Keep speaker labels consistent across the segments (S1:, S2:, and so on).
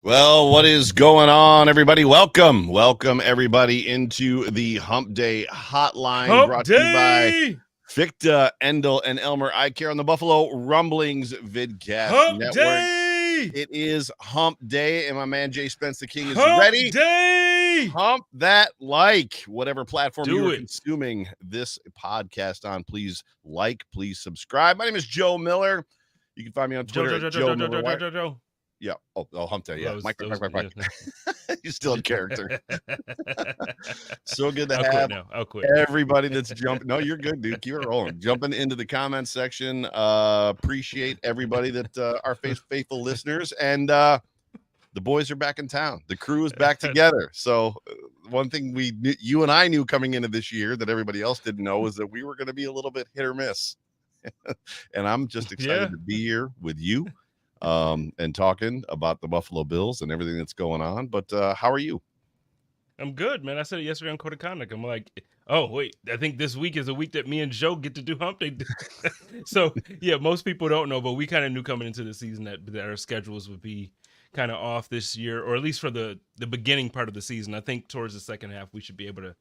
S1: Well, what is going on, everybody? Welcome, everybody, into the Hump Day Hotline,
S2: Hump
S1: brought to you by
S2: Day!
S1: Ficta, Endel, and Elmer Eye Care on the Buffalo Rumblings Vidcast
S2: Hump
S1: Network.
S2: Day!
S1: It is Hump Day, and my man Jay Spence the King is
S2: Hump
S1: ready.
S2: Day!
S1: Hump that like whatever platform you
S2: Do
S1: are
S2: it.
S1: consuming this podcast on. Please like, please subscribe. My name is Joe Miller. You can find me on Twitter at Joe Miller.
S2: Joe.
S1: Yeah. Oh, Hump Day. Yeah. Mike.
S2: Yeah.
S1: You're still in character. So good to
S2: I'll
S1: have
S2: quit now. I'll quit.
S1: everybody that's jumping. No, you're good, dude. Keep it rolling. Jumping into the comment section. Appreciate everybody that are faithful listeners. And the boys are back in town. The crew is back together. So one thing you and I knew coming into this year that everybody else didn't know is that we were going to be a little bit hit or miss. And I'm just excited to be here with you. And talking about the Buffalo Bills and everything that's going on. But how are you?
S2: I'm good, man. I said it yesterday on Code of Conduct. I'm like, oh, wait, I think this week is a week that me and Joe get to do Hump Day. So, yeah, most people don't know, but we kind of knew coming into the season that our schedules would be kind of off this year, or at least for the beginning part of the season. I think towards the second half, we should be able to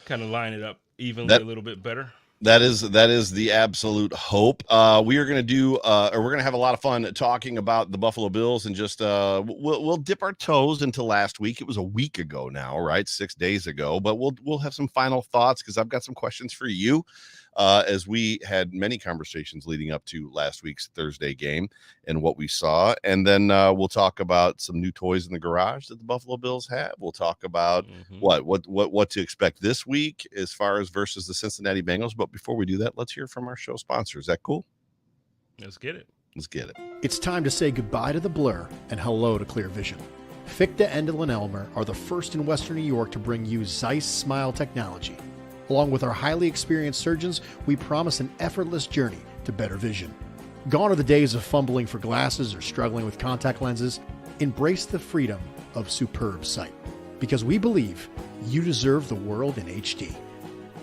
S2: kind of line it up evenly a little bit better.
S1: That is the absolute hope. We are going to do, or we're going to have a lot of fun talking about the Buffalo Bills, and just we'll dip our toes into last week. It was a week ago now, right? 6 days ago, but we'll have some final thoughts because I've got some questions for you. As we had many conversations leading up to last week's Thursday game and what we saw. And then we'll talk about some new toys in the garage that the Buffalo Bills have. We'll talk about what to expect this week as far as versus the Cincinnati Bengals. But before we do that, let's hear from our show sponsor. Is that cool?
S2: Let's get it.
S1: Let's get it.
S3: It's time to say goodbye to the blur and hello to clear vision. Ficta, Endel, and Elmer are the first in Western New York to bring you Zeiss Smile technology. Along with our highly experienced surgeons, we promise an effortless journey to better vision. Gone are the days of fumbling for glasses or struggling with contact lenses. Embrace the freedom of superb sight, because we believe you deserve the world in HD.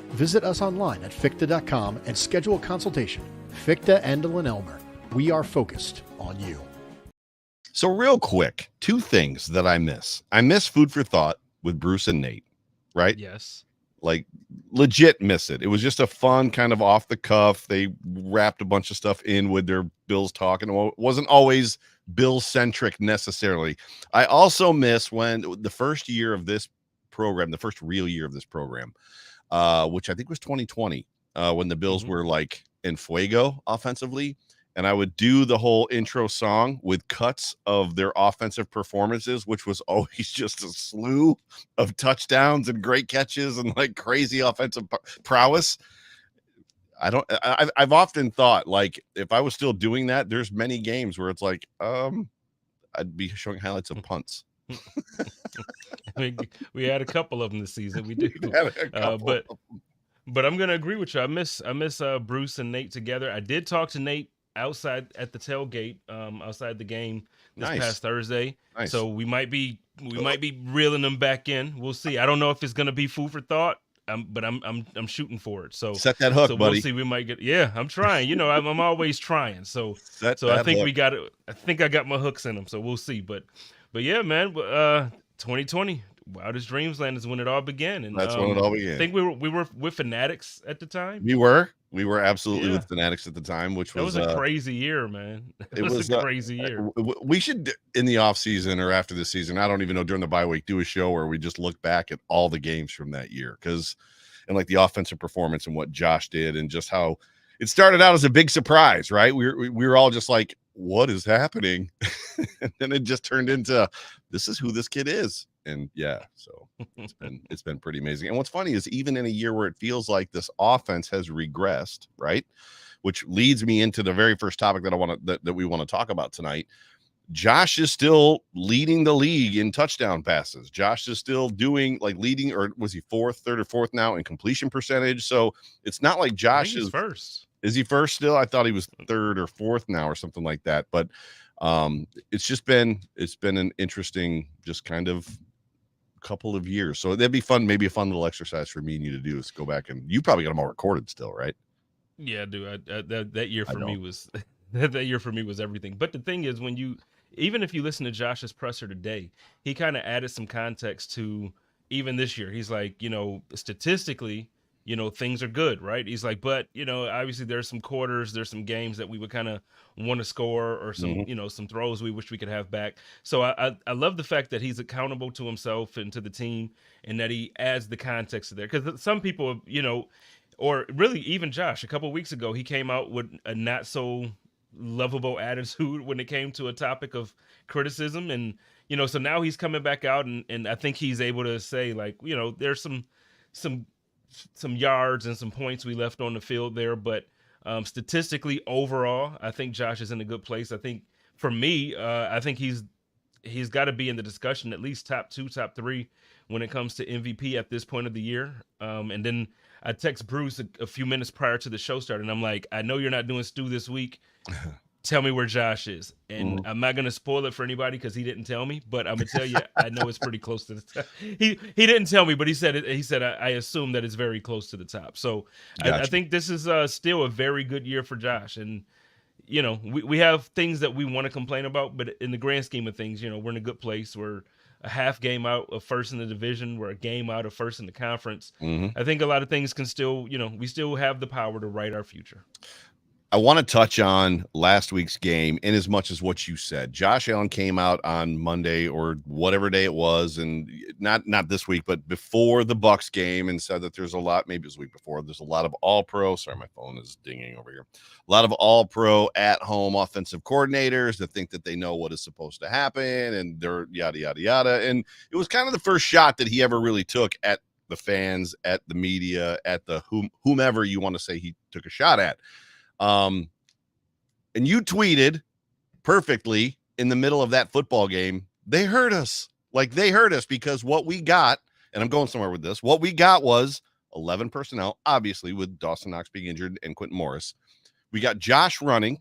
S3: Visit us online at ficta.com and schedule a consultation. Ficta, Endel, and Elmer. We are focused on you.
S1: So real quick, two things that I miss. I miss Food for Thought with Bruce and Nate, right?
S2: Yes.
S1: Like legit miss it. It was just a fun kind of off the cuff. They wrapped a bunch of stuff in with their Bills talking. It wasn't always Bill centric necessarily. I also miss when the first year of this program, the first real year of this program, which I think was 2020, when the Bills were like in fuego offensively. And I would do the whole intro song with cuts of their offensive performances, which was always just a slew of touchdowns and great catches and like crazy offensive prowess. I've often thought, like, if I was still doing that, there's many games where it's like, I'd be showing highlights of punts.
S2: I mean, we had a couple of them this season. We did, but I'm gonna agree with you. I miss Bruce and Nate together. I did talk to Nate outside at the tailgate, outside the game this past Thursday.
S1: Nice.
S2: So we might be reeling them back in. We'll see. I don't know if it's gonna be food for thought. But I'm shooting for it. So
S1: set that hook, buddy.
S2: We'll see. We might get. Yeah, I'm trying. You know, I'm always trying. So I think
S1: hook.
S2: we got it. I think I got my hooks in them. So we'll see. But yeah, man. 2020, Wildest Dreams Land is when it all began. And
S1: that's when it all began.
S2: I think we were with Fanatics at the time.
S1: We were absolutely with Fanatics at the time, which was
S2: a crazy year, man. It was a crazy year.
S1: We should, in the off season or after the season, I don't even know, during the bye week, do a show where we just look back at all the games from that year, and like the offensive performance and what Josh did and just how it started out as a big surprise, right? We were all just like, what is happening? And then it just turned into, this is who this kid is. And yeah, so it's been pretty amazing. And what's funny is, even in a year where it feels like this offense has regressed, right? Which leads me into the very first topic that we want to talk about tonight. Josh is still leading the league in touchdown passes. Josh is still leading, or was he third or fourth now in completion percentage? So it's not like Josh is
S2: first.
S1: Is he first still? I thought he was third or fourth now or something like that. But it's been an interesting, just kind of couple of years. So that'd be fun, maybe a fun little exercise for me and you to do, is go back, and you probably got them all recorded still, right?
S2: Yeah, dude. That year for me was that year for me was everything. But the thing is, even if you listen to Josh's presser today, he kind of added some context to even this year. He's like, statistically, things are good, right? He's like, but obviously there's some quarters, there's some games that we would kind of want to score, or some, some throws we wish we could have back. So I love the fact that he's accountable to himself and to the team, and that he adds the context to there. Because some people, or really even Josh, a couple of weeks ago, he came out with a not so lovable attitude when it came to a topic of criticism. And, so now he's coming back out, and I think he's able to say, like, there's some yards and some points we left on the field there. But statistically, overall, I think Josh is in a good place. I think for me, I think he's got to be in the discussion, at least top 2, top 3 when it comes to MVP at this point of the year. And then I text Bruce a few minutes prior to the show starting. I'm like, I know you're not doing Stu this week. Tell me where Josh is. And I'm not going to spoil it for anybody because he didn't tell me, but I'm going to tell you, I know it's pretty close to the top. He didn't tell me, but he said, I assume that it's very close to the top. So gotcha. I think this is still a very good year for Josh. And, we have things that we want to complain about, but in the grand scheme of things, we're in a good place. We're a half game out of first in the division. We're a game out of first in the conference. I think a lot of things can still, we still have the power to write our future.
S1: I want to touch on last week's game in as much as what you said. Josh Allen came out on Monday or whatever day it was, and not this week, but before the Bucs game, and said that there's a lot, maybe it was the week before, there's a lot of all-pro. Sorry, my phone is dinging over here. A lot of all-pro at-home offensive coordinators that think that they know what is supposed to happen, and they're yada, yada, yada. And it was kind of the first shot that he ever really took at the fans, at the media, at the whomever you want to say he took a shot at. And you tweeted perfectly in the middle of that football game, they hurt us. Like, they hurt us because what we got, and I'm going somewhere with this, what we got was 11 personnel, obviously, with Dawson Knox being injured and Quentin Morris. We got Josh running.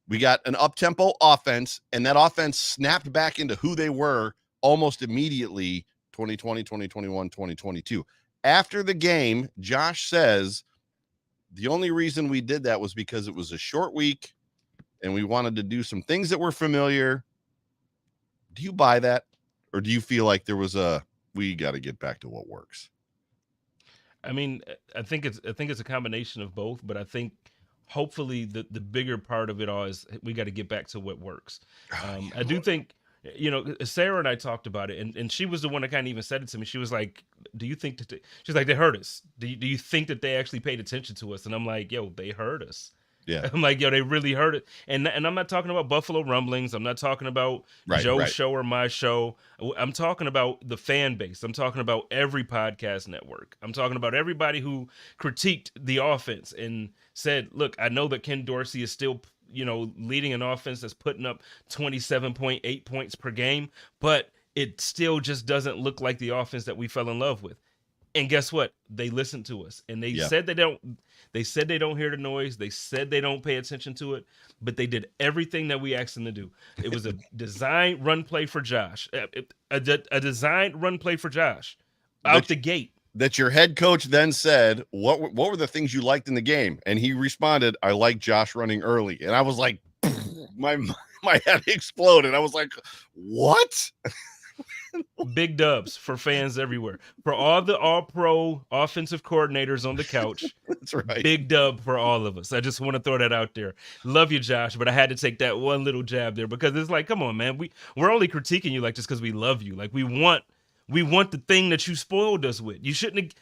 S1: We got an up-tempo offense, and that offense snapped back into who they were almost immediately, 2020, 2021, 2022. After the game, Josh says, the only reason we did that was because it was a short week and we wanted to do some things that were familiar. Do you buy that? Or do you feel like there was we got to get back to what works?
S2: I mean, I think it's a combination of both, but I think hopefully the bigger part of it all is we got to get back to what works. I do think, Sarah and I talked about it, and she was the one that kind of even said it to me. She was like, do you think that she's like, they hurt us? Do you think that they actually paid attention to us? And I'm like, yo, they hurt us.
S1: Yeah.
S2: I'm like, yo, they really hurt it. And I'm not talking about Buffalo rumblings. I'm not talking about Joe's show or my show. I'm talking about the fan base. I'm talking about every podcast network. I'm talking about everybody who critiqued the offense and said, look, I know that Ken Dorsey is still, leading an offense that's putting up 27.8 points per game, but it still just doesn't look like the offense that we fell in love with. And guess what? They listened to us, and they said they don't. They said they don't hear the noise. They said they don't pay attention to it, but they did everything that we asked them to do. It was a designed run play for Josh. A designed run play for Josh out the gate.
S1: That your head coach then said, what were the things you liked in the game? And he responded, I like Josh running early. And I was like, my head exploded. I was like, what?
S2: Big dubs for fans everywhere. For all the all-pro offensive coordinators on the couch.
S1: That's right.
S2: Big dub for all of us. I just want to throw that out there. Love you, Josh, but I had to take that one little jab there because it's like, come on, man. We're only critiquing you like just because we love you. Like we want the thing that you spoiled us with. You shouldn't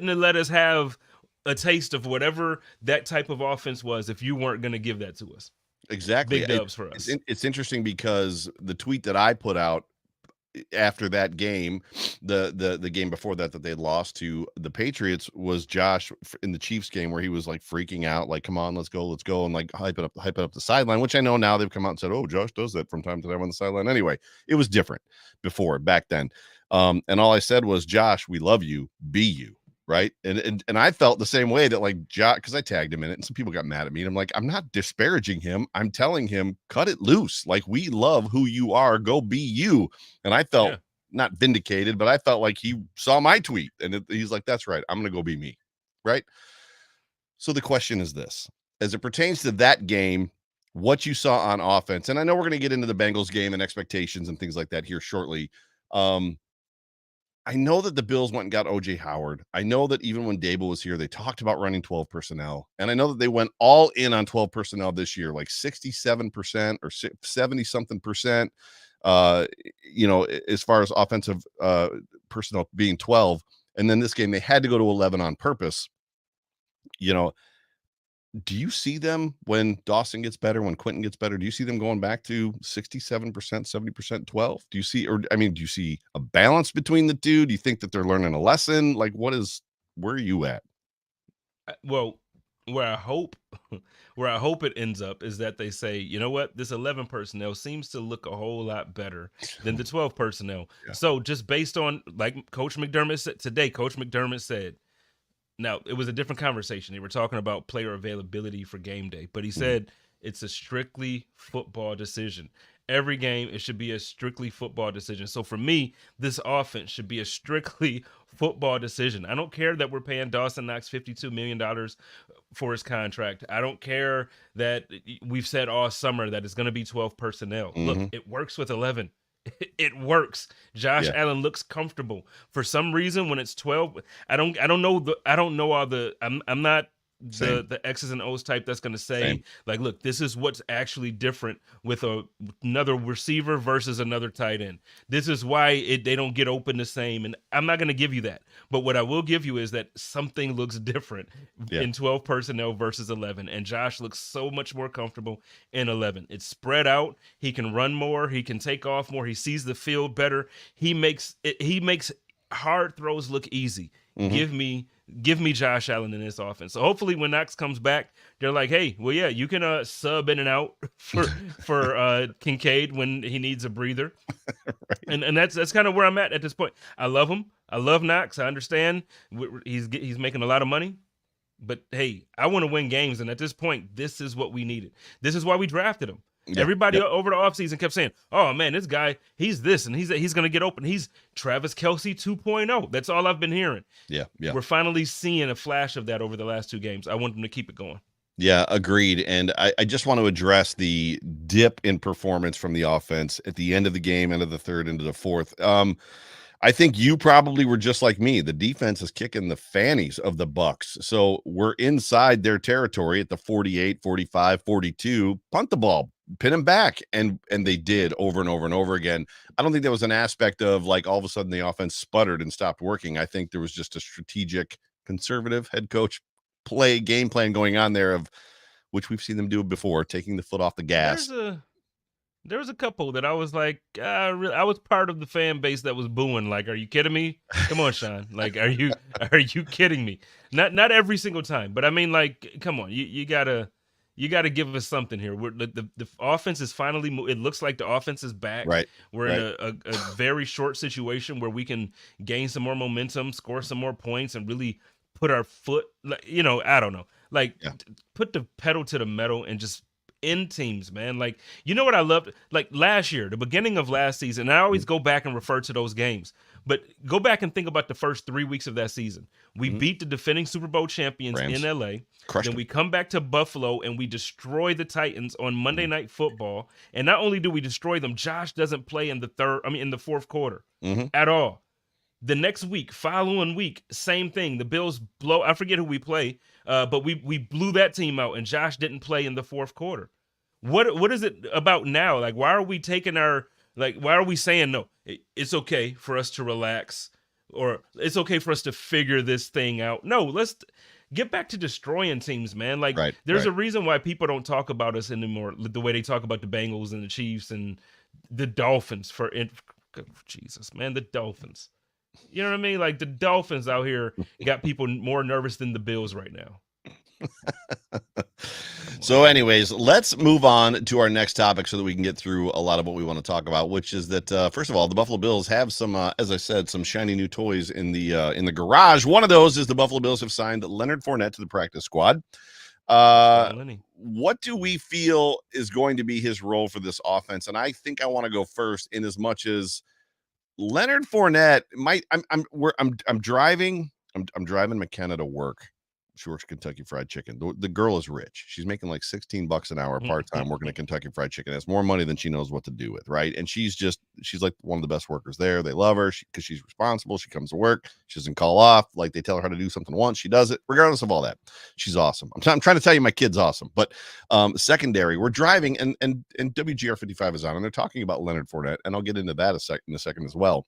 S2: have let us have a taste of whatever that type of offense was if you weren't going to give that to us.
S1: Exactly.
S2: Big dubs for us.
S1: It's interesting because the tweet that I put out after that game, the game before that they had lost to the Patriots, was Josh in the Chiefs game where he was like freaking out, like, come on, let's go, and like hype it up the sideline, which I know now they've come out and said, oh, Josh does that from time to time on the sideline. Anyway, it was different back then. And all I said was, Josh, we love you, be you. Right. And I felt the same way that like Josh, because I tagged him in it and some people got mad at me. And I'm like, I'm not disparaging him. I'm telling him, cut it loose. Like, we love who you are. Go be you. And I felt not vindicated, but I felt like he saw my tweet and he's like, that's right. I'm going to go be me. Right. So the question is this, as it pertains to that game, what you saw on offense. And I know we're going to get into the Bengals game and expectations and things like that here shortly. I know that the Bills went and got OJ Howard. I know that even when Dable was here, they talked about running 12 personnel. And I know that they went all in on 12 personnel this year, like 67% or 70 something percent, as far as offensive personnel being 12. And then this game, they had to go to 11 on purpose. Do you see them when Dawson gets better, when Quentin gets better? Do you see them going back to 67%, 70%, 12? Do you see a balance between the two? Do you think that they're learning a lesson? Like, where are you at?
S2: Well, where I hope it ends up is that they say, you know what, this 11 personnel seems to look a whole lot better than the 12 personnel.
S1: Yeah.
S2: So just based on, like Coach McDermott said today, now, it was a different conversation. They were talking about player availability for game day, but he said it's a strictly football decision. Every game, it should be a strictly football decision. So for me, this offense should be a strictly football decision. I don't care that we're paying Dawson Knox $52 million for his contract. I don't care that we've said all summer that it's going to be 12 personnel. Look, it works with 11. It works. Josh Allen looks comfortable. For some reason, when it's 12, I'm not the X's and O's type that's going to say, like, look, this is what's actually different with another receiver versus another tight end. This is why they don't get open the same. And I'm not going to give you that. But what I will give you is that something looks different in 12 personnel versus 11. And Josh looks so much more comfortable in 11. It's spread out. He can run more. He can take off more. He sees the field better. He makes hard throws look easy. Give me Josh Allen in this offense. So hopefully when Knox comes back, they're like, hey, well, yeah, you can sub in and out for Kincaid when he needs a breather. Right. And that's kind of where I'm at this point. I love him. I love Knox. I understand he's making a lot of money. But, hey, I want to win games. And at this point, this is what we needed. This is why we drafted him. Yeah, everybody over the offseason kept saying, oh, man, this guy, he's this, and he's going to get open. He's Travis Kelce 2.0. That's all I've been hearing. Yeah. We're finally seeing a flash of that over the last two games. I want them to keep it going.
S1: Yeah, agreed. And I just want to address the dip in performance from the offense at the end of the game, end of the third, into the fourth. I think you probably were just like me. The defense is kicking the fannies of the Bucs. So we're inside their territory at the 48, 45, 42. Punt the ball, pin them back. And they did over and over and over again. I don't think there was an aspect of like all of a sudden the offense sputtered and stopped working. I think there was just a strategic, conservative head coach game plan going on there, of which we've seen them do before, taking the foot off the gas.
S2: There was a couple that I was like, I was part of the fan base that was booing. Like, are you kidding me? Come on, Sean. Like, are you kidding me? Not every single time, but I mean, like, come on, you gotta give us something here. The offense is finally. It looks like the offense is back.
S1: Right.
S2: We're in a very short situation where we can gain some more momentum, score some more points, and really put our foot. I don't know. Like, put the pedal to the metal and just end teams, man. Like, you know what I loved? Like last year, the beginning of last season, and I always go back and refer to those games, but go back and think about the first 3 weeks of that season. We beat the defending Super Bowl champions in LA. Then we come back to Buffalo and we destroy the Titans on Monday Night Football. And not only do we destroy them, Josh doesn't play in the fourth quarter at all. The next week, following week, same thing. The Bills blow. I forget who we play, but we blew that team out, and Josh didn't play in the fourth quarter. What is it about now? Like, why are we why are we saying no? It's okay for us to relax, or it's okay for us to figure this thing out. No, let's get back to destroying teams, man. Like, there's a reason why people don't talk about us anymore the way they talk about the Bengals and the Chiefs and the Dolphins. Jesus, man, the Dolphins. You know what I mean? Like, the Dolphins out here got people more nervous than the Bills right now.
S1: So anyways, let's move on to our next topic so that we can get through a lot of what we want to talk about, which is that, first of all, the Buffalo Bills have some, as I said, some shiny new toys in the garage. One of those is the Buffalo Bills have signed Leonard Fournette to the practice squad. What do we feel is going to be his role for this offense? And I think I want to go first, in as much as Leonard Fournette I'm driving McKenna to work She works Kentucky Fried Chicken. The girl is rich. She's making like $16 an hour part-time working at Kentucky Fried Chicken. Has more money than she knows what to do with, right? And she's like one of the best workers there. They love her because she's responsible. She comes to work. She doesn't call off. Like, they tell her how to do something once, she does it, regardless of all that. She's awesome. I'm trying to tell you my kid's awesome. But secondary, we're driving, and WGR 55 is on, and they're talking about Leonard Fournette, and I'll get into that in a second as well.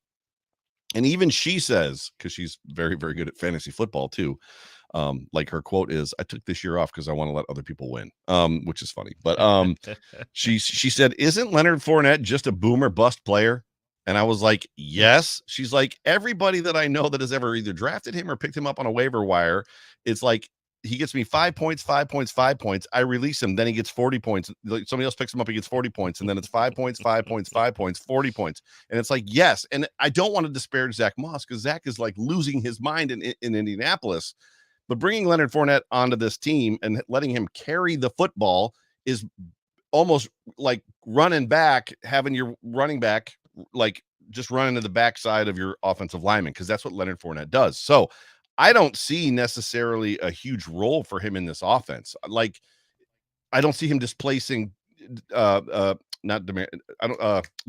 S1: And even she says, because she's very, very good at fantasy football too, like her quote is, "I took this year off because I want to let other people win," which is funny. But she said, "Isn't Leonard Fournette just a boomer bust player?" And I was like, "Yes." She's like, "Everybody that I know that has ever either drafted him or picked him up on a waiver wire, it's like he gets me 5 points, 5 points, 5 points. I release him, then he gets 40 points. Somebody else picks him up, he gets 40 points, and then it's 5 points, 5 points, 5 points, 40 points." And it's like, yes. And I don't want to disparage Zach Moss, because Zach is like losing his mind in Indianapolis. But bringing Leonard Fournette onto this team and letting him carry the football is almost like running back, having your running back like just run into the backside of your offensive lineman, because that's what Leonard Fournette does. So I don't see necessarily a huge role for him in this offense. Like, I don't see him displacing not Demar, I don't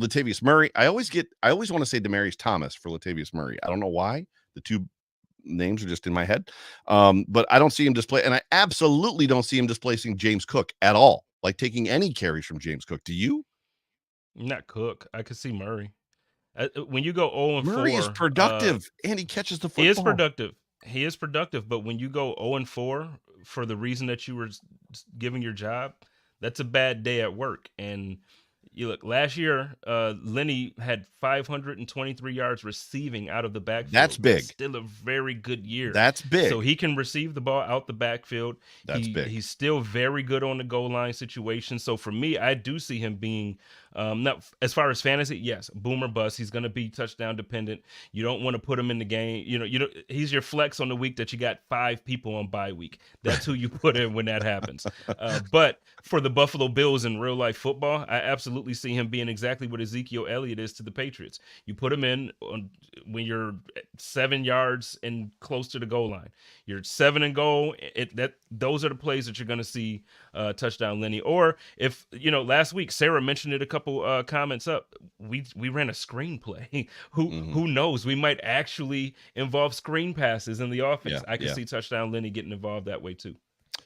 S1: Latavius Murray. I always want to say Demaryius Thomas for Latavius Murray. I don't know why. The two names are just in my head. But I don't see him and I absolutely don't see him displacing James Cook at all, like taking any carries from James Cook. Do you?
S2: Not Cook. I could see Murray. When you go 0 and 4,
S1: Murray is productive and he catches the football.
S2: He is productive. He is productive, but when you go 0 and 4 for the reason that you were giving your job, that's a bad day at work. And you look, last year, Lenny had 523 yards receiving out of the backfield.
S1: That's big.
S2: Still a very good year.
S1: That's big.
S2: So he can receive the ball out the backfield.
S1: That's big.
S2: He's still very good on the goal line situation. So for me, I do see him being, not as far as fantasy, yes, boomer bust. He's going to be touchdown dependent. You don't want to put him in the game. He's your flex on the week that you got 5 people on bye week. That's who you put in when that happens. But for the Buffalo Bills in real life football, I absolutely see him being exactly what Ezekiel Elliott is to the Patriots. You put him in when you're 7 yards and close to the goal line. You're 7 and goal. Those are the plays that you're going to see touchdown Lenny. Or if last week Sarah mentioned it a couple comments up. We ran a screenplay. Who knows? We might actually involve screen passes in the offense.
S1: Yeah,
S2: I can see touchdown Lenny getting involved that way too.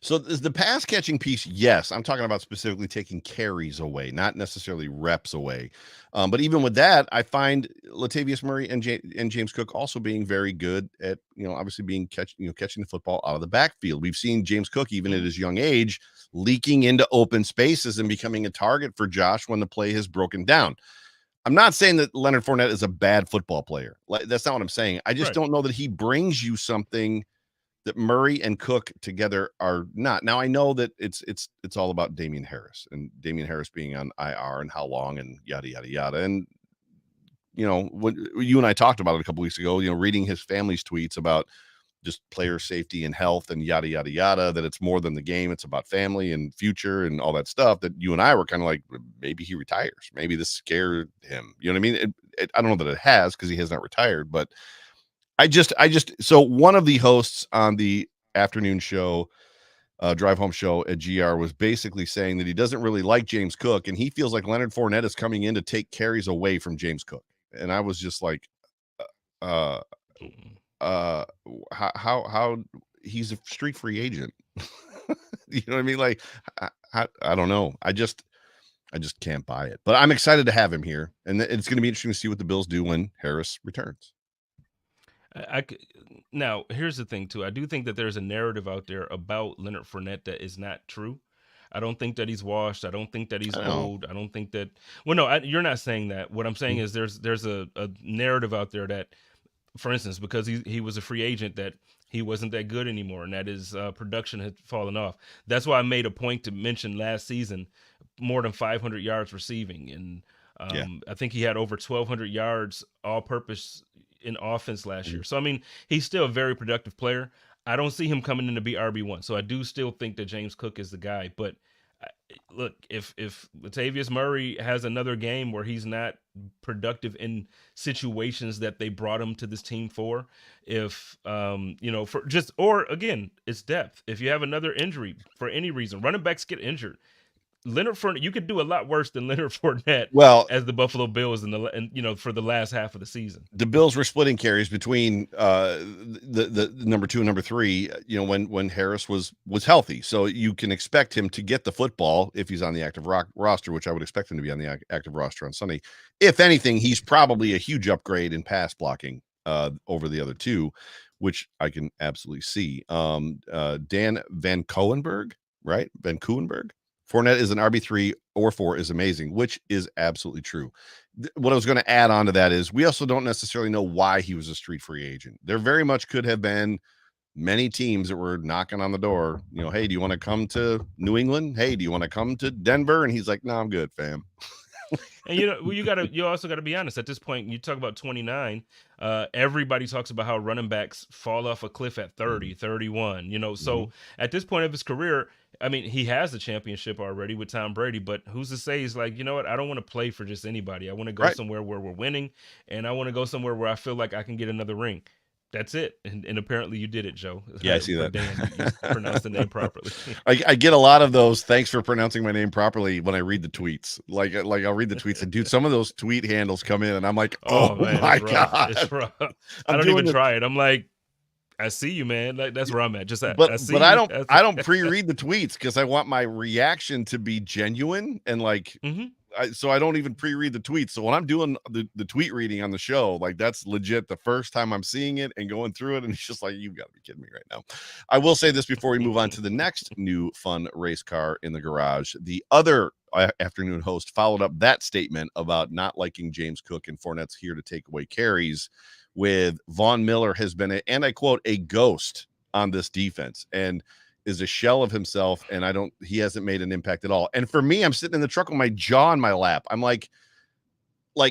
S1: So is the pass catching piece? Yes, I'm talking about specifically taking carries away, not necessarily reps away. But even with that, I find Latavius Murray and James Cook also being very good at obviously catching the football out of the backfield. We've seen James Cook, even at his young age, leaking into open spaces and becoming a target for Josh when the play has broken down. I'm not saying that Leonard Fournette is a bad football player. That's not what I'm saying. I just don't know that he brings you something that Murray and Cook together are not. Now I know that it's all about Damian Harris being on IR and how long and yada yada yada. And when you and I talked about it a couple weeks ago, reading his family's tweets about just player safety and health and yada yada yada, that it's more than the game, it's about family and future and all that stuff, that you and I were kind of like, maybe he retires, maybe this scared him. You know what I mean? I don't know that it has, because he has not retired, but so one of the hosts on the afternoon show, drive home show at GR, was basically saying that he doesn't really like James Cook, and he feels like Leonard Fournette is coming in to take carries away from James Cook. And I was just like, how he's a street free agent. You know what I mean? Like, I don't know. I just can't buy it, but I'm excited to have him here. And it's going to be interesting to see what the Bills do when Harris returns.
S2: Now, here's the thing, too. I do think that there's a narrative out there about Leonard Fournette that is not true. I don't think that he's washed. I don't think that he's old. I don't think that. Well, no, you're not saying that. What I'm saying is there's a narrative out there that, for instance, because he was a free agent, that he wasn't that good anymore, and that his production had fallen off. That's why I made a point to mention last season more than 500 yards receiving, and I think he had over 1,200 yards all-purpose in offense last year. So, I mean, he's still a very productive player. I don't see him coming in to be RB1. So I do still think that James Cook is the guy, but Look, if Latavius Murray has another game where he's not productive in situations that they brought him to this team for, if for just, or again, it's depth. If you have another injury for any reason, running backs get injured. Leonard Fournette, you could do a lot worse than Leonard Fournette
S1: Well,
S2: as the Buffalo Bills for the last half of the season.
S1: the Bills were splitting carries between the number 2 and number 3, when Harris was healthy. So you can expect him to get the football if he's on the active roster, which I would expect him to be on the active roster on Sunday. If anything, he's probably a huge upgrade in pass blocking over the other two, which I can absolutely see. Dan Van Coenberg, right? Van Coenberg. Fournette is an RB3 or 4 is amazing, which is absolutely true. What I was going to add on to that is we also don't necessarily know why he was a street free agent. There very much could have been many teams that were knocking on the door. Hey, do you want to come to New England? Hey, do you want to come to Denver? And he's like, no, I'm good, fam.
S2: And you also got to be honest. At this point, you talk about 29. Everybody talks about how running backs fall off a cliff at 30, 31. So at this point of his career, I mean, he has the championship already with Tom Brady, but who's to say he's like, you know what? I don't want to play for just anybody. I want to go somewhere where we're winning, and I want to go somewhere where I feel like I can get another ring. That's it. And apparently you did it, Joe.
S1: Yeah, I see that.
S2: Dan, you pronounced the name properly.
S1: I get a lot of those. Thanks for pronouncing my name properly when I read the tweets. Like I'll read the tweets and dude, some of those tweet handles come in and I'm like, oh man, my God.
S2: It's rough. I don't even try it. I'm like, I see you, man. Like, that's where I'm at. Just that.
S1: But I don't pre-read the tweets because I want my reaction to be genuine and like so I don't even pre-read the tweets. So when I'm doing the tweet reading on the show, like that's legit the first time I'm seeing it and going through it. And it's just like, you've got to be kidding me right now. I will say this before we move on to the next new fun race car in the garage. The other afternoon host followed up that statement about not liking James Cook and Fournette's here to take away carries with Von Miller has been, and I quote, a ghost on this defense. And is a shell of himself, and he hasn't made an impact at all. And for me, I'm sitting in the truck with my jaw in my lap. I'm like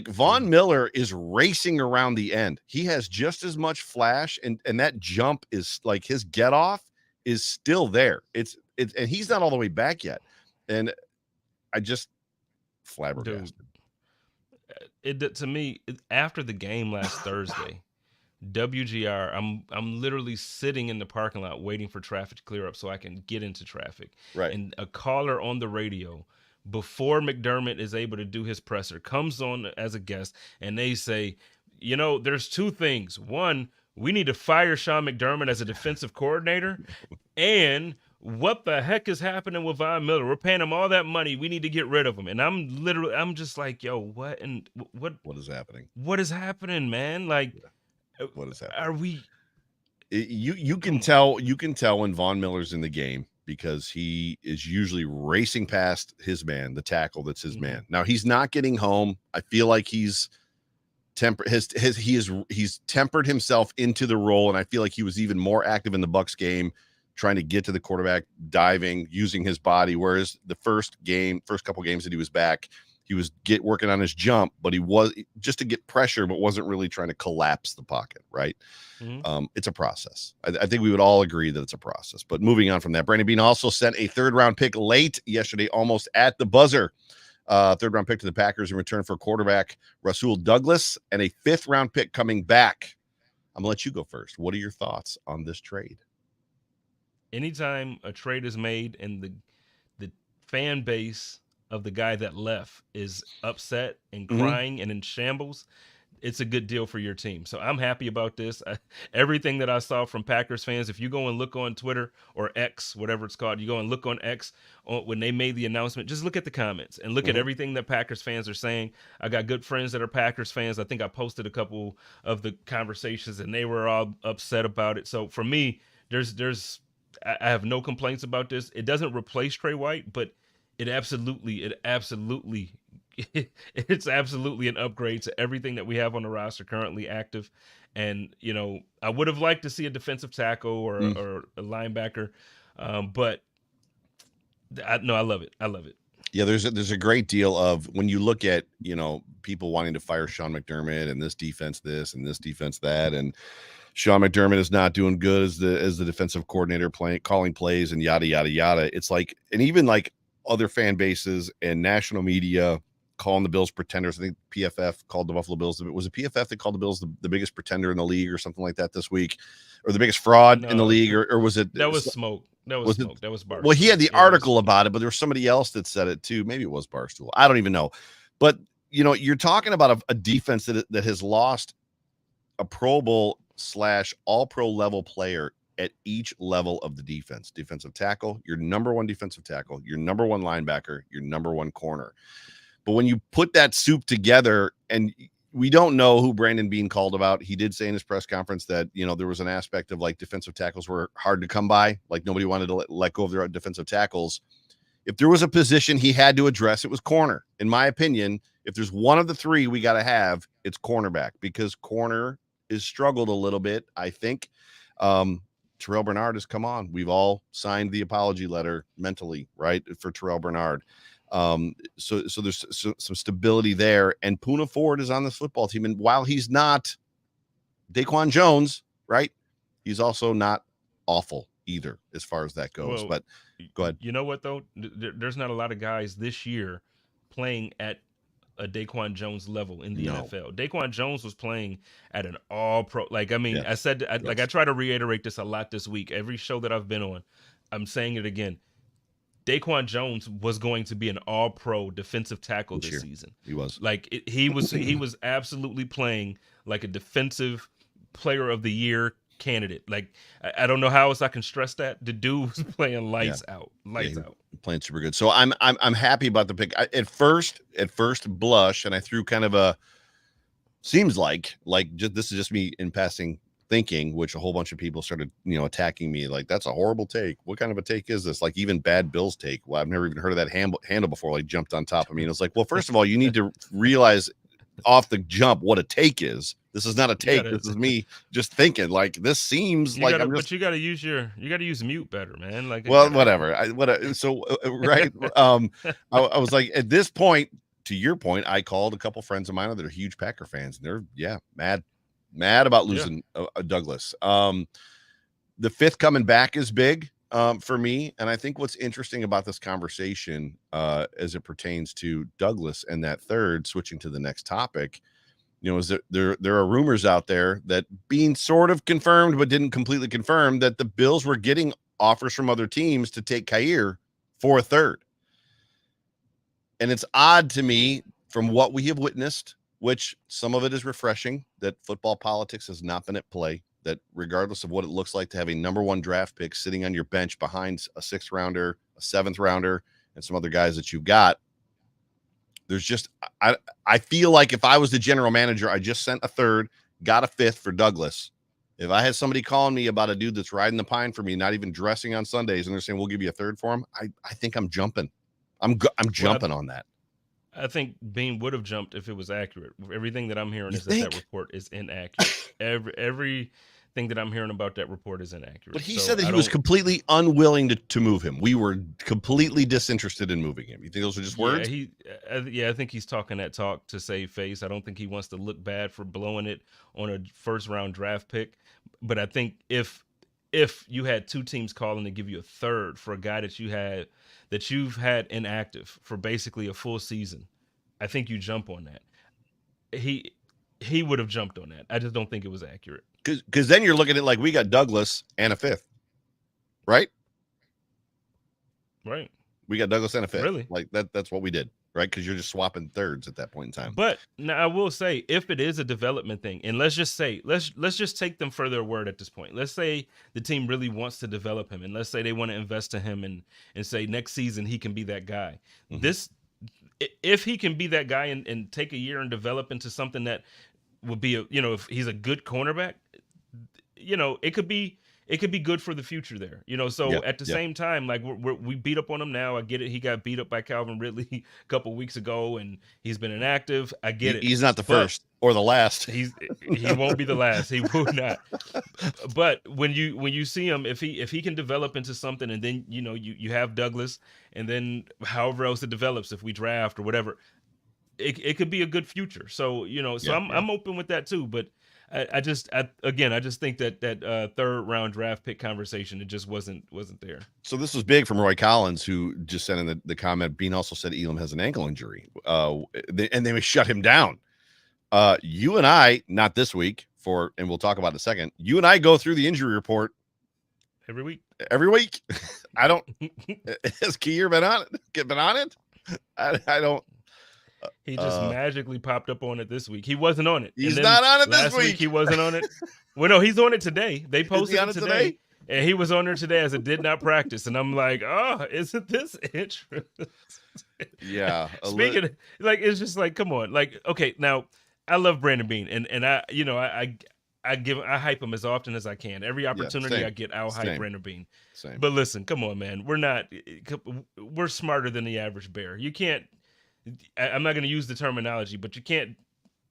S1: Von Miller is racing around the end. He has just as much flash, and that jump is like his get off is still there. It's and he's not all the way back yet. And I just flabbergasted.
S2: To me, after the game last Thursday, WGR, I'm literally sitting in the parking lot waiting for traffic to clear up so I can get into traffic.
S1: Right.
S2: And a caller on the radio before McDermott is able to do his presser comes on as a guest, and they say, there's two things. One, we need to fire Sean McDermott as a defensive coordinator, and what the heck is happening with Von Miller? We're paying him all that money. We need to get rid of him. And I'm just like, yo, what? And what
S1: is happening?
S2: What is happening, man? Like,
S1: what is happening?
S2: Are we?
S1: You can tell when Von Miller's in the game because he is usually racing past his man, the tackle that's his man. Now he's not getting home. I feel like he's tempered he's tempered himself into the role, and I feel like he was even more active in the Bucs game, trying to get to the quarterback, diving, using his body. Whereas the first couple games that he was back, he was working on his jump, but he was just to get pressure, but wasn't really trying to collapse the pocket. Right. It's a process. I think we would all agree that it's a process, but moving on from that, Brandon Beane also sent a 3rd round pick late yesterday, almost at the buzzer. 3rd round pick to the Packers in return for quarterback Rasul Douglas and a 5th round pick coming back. I'm gonna let you go first. What are your thoughts on this trade?
S2: Anytime a trade is made and the fan base of the guy that left is upset and crying and in shambles, it's a good deal for your team. So I'm happy about this. Everything that I saw from Packers fans, if you go and look on Twitter or X, whatever it's called, you go and look on X when they made the announcement, just look at the comments and look at everything that Packers fans are saying. I got good friends that are Packers fans. I think I posted a couple of the conversations and they were all upset about it. So for me, I have no complaints about this. It doesn't replace Trey White, but it's absolutely an upgrade to everything that we have on the roster currently active. And, I would have liked to see a defensive tackle or a linebacker. But I love it. I love it.
S1: Yeah, there's a great deal of when you look at, people wanting to fire Sean McDermott and this defense this and this defense that, and Sean McDermott is not doing good as the defensive coordinator calling plays and yada, yada, yada. It's like, and even like other fan bases and national media calling the Bills pretenders. I think PFF called the Buffalo Bills. Was it PFF that called the Bills the biggest pretender in the league or something like that this week, or the biggest fraud in the league, or was it?
S2: That was Smoke. That was Smoke. That was Barstool.
S1: Well, he had the article about it, but there was somebody else that said it too. Maybe it was Barstool. I don't even know. But you're talking about a defense that has lost a Pro Bowl / All-Pro level player at each level of the defense. Defensive tackle, your number one defensive tackle, your number one linebacker, your number one corner. But when you put that soup together, and we don't know who Brandon Beane called about, he did say in his press conference that, there was an aspect of like defensive tackles were hard to come by. Like nobody wanted to let go of their defensive tackles. If there was a position he had to address, it was corner. In my opinion, if there's one of the three we got to have, it's cornerback, because corner is struggled a little bit, I think. Terrell Bernard has come on. We've all signed the apology letter mentally, right, for Terrell Bernard. So there's some stability there. And Poona Ford is on this football team. And while he's not Daquan Jones, right, he's also not awful either as far as that goes.
S2: Well,
S1: but go ahead.
S2: You know what, though? There's not a lot of guys this year playing at a Daquan Jones level in the NFL. Daquan Jones was playing at an all-pro. Like, I mean, I said, I try to reiterate this a lot this week. Every show that I've been on, I'm saying it again. Daquan Jones was going to be an all-pro defensive tackle this season.
S1: He was.
S2: Like, he was absolutely playing like a defensive player of the year candidate. Like, I don't know how else I can stress that. The dude was playing lights out.
S1: Playing super good. So I'm happy about the pick. At first blush, and I threw kind of a, seems like this is just me in passing thinking, which a whole bunch of people started attacking me like, that's a horrible take. What kind of a take is this? Like, even Bad Bills take. Well, I've never even heard of that handle before. Like, jumped on top of me, and it's like, well, first of all, you need to realize off the jump what a take is. This is not a take. This is me just thinking like, this seems like
S2: but you got to use mute better, man. Like,
S1: well, whatever. Right. I was like, at this point, to your point, I called a couple friends of mine that are huge Packer fans, and they're mad about losing Douglas. The fifth coming back is big for me, and I think what's interesting about this conversation as it pertains to Douglas and that third, switching to the next topic, is that there are rumors out there that, being sort of confirmed but didn't completely confirm, that the Bills were getting offers from other teams to take Khair for a third. And it's odd to me, from what we have witnessed, which some of it is refreshing, that football politics has not been at play, that regardless of what it looks like to have a number one draft pick sitting on your bench behind a 6th rounder, a 7th rounder, and some other guys that you've got, there's just, I feel like if I was the general manager, I just sent a third, got a 5th for Douglas. If I had somebody calling me about a dude that's riding the pine for me, not even dressing on Sundays, and they're saying, we'll give you a 3rd for him, I think I'm jumping. I'm jumping on that.
S2: I think Bean would have jumped if it was accurate. Everything that I'm hearing is that report is inaccurate. Everything that I'm hearing about that report is inaccurate.
S1: But he said that he was completely unwilling to move him. We were completely disinterested in moving him. You think those are just words?
S2: I think he's talking that talk to save face. I don't think he wants to look bad for blowing it on a 1st round draft pick. But I think if you had 2 teams calling to give you a 3rd for a guy that you've had inactive for basically a full season, I think you jump on that. He would have jumped on that. I just don't think it was accurate.
S1: Because then you're looking at, like, we got Douglas and a 5th, right?
S2: Right.
S1: We got Douglas and a 5th.
S2: Really?
S1: Like that's what we did, right? Because you're just swapping thirds at that point in time.
S2: But now I will say, if it is a development thing, and let's just take them for their word at this point. Let's say the team really wants to develop him, and let's say they want to invest in him and say next season he can be that guy. Mm-hmm. If he can be that guy and take a year and develop into something that would be if he's a good cornerback, it could be good for the future there. At the same time, like we beat up on him now. I get it. He got beat up by Calvin Ridley a couple weeks ago, and he's been inactive. I get it.
S1: He's not the first or the last.
S2: He won't be the last. He will not. But when you see him, if he can develop into something, and then you have Douglas, and then however else it develops, if we draft or whatever, it could be a good future. So I'm open with that too. But I just think that third round draft pick conversation, it just wasn't there.
S1: So this was big from Roy Collins, who just sent in the comment. Bean also said Elam has an ankle injury, and they shut him down. You and I, not this week, and we'll talk about it in a second. You and I go through the injury report
S2: every week.
S1: I don't. Has Kier been on it? I don't.
S2: He just magically popped up on it this week. He wasn't on it.
S1: He's not on it this week.
S2: He wasn't on it. Well, no, he's on it today. They posted it today, and he was on there today as it did not practice. And I'm like, oh, isn't this interesting?
S1: Yeah.
S2: Speaking of, like, it's just like, come on, like, okay, now I love Brandon Bean, and I, you know, I hype him as often as I can. Every opportunity I get, I'll hype Brandon Bean.
S1: Same.
S2: But listen, come on, man, we're smarter than the average bear. You can't. I'm not going to use the terminology, but you can't,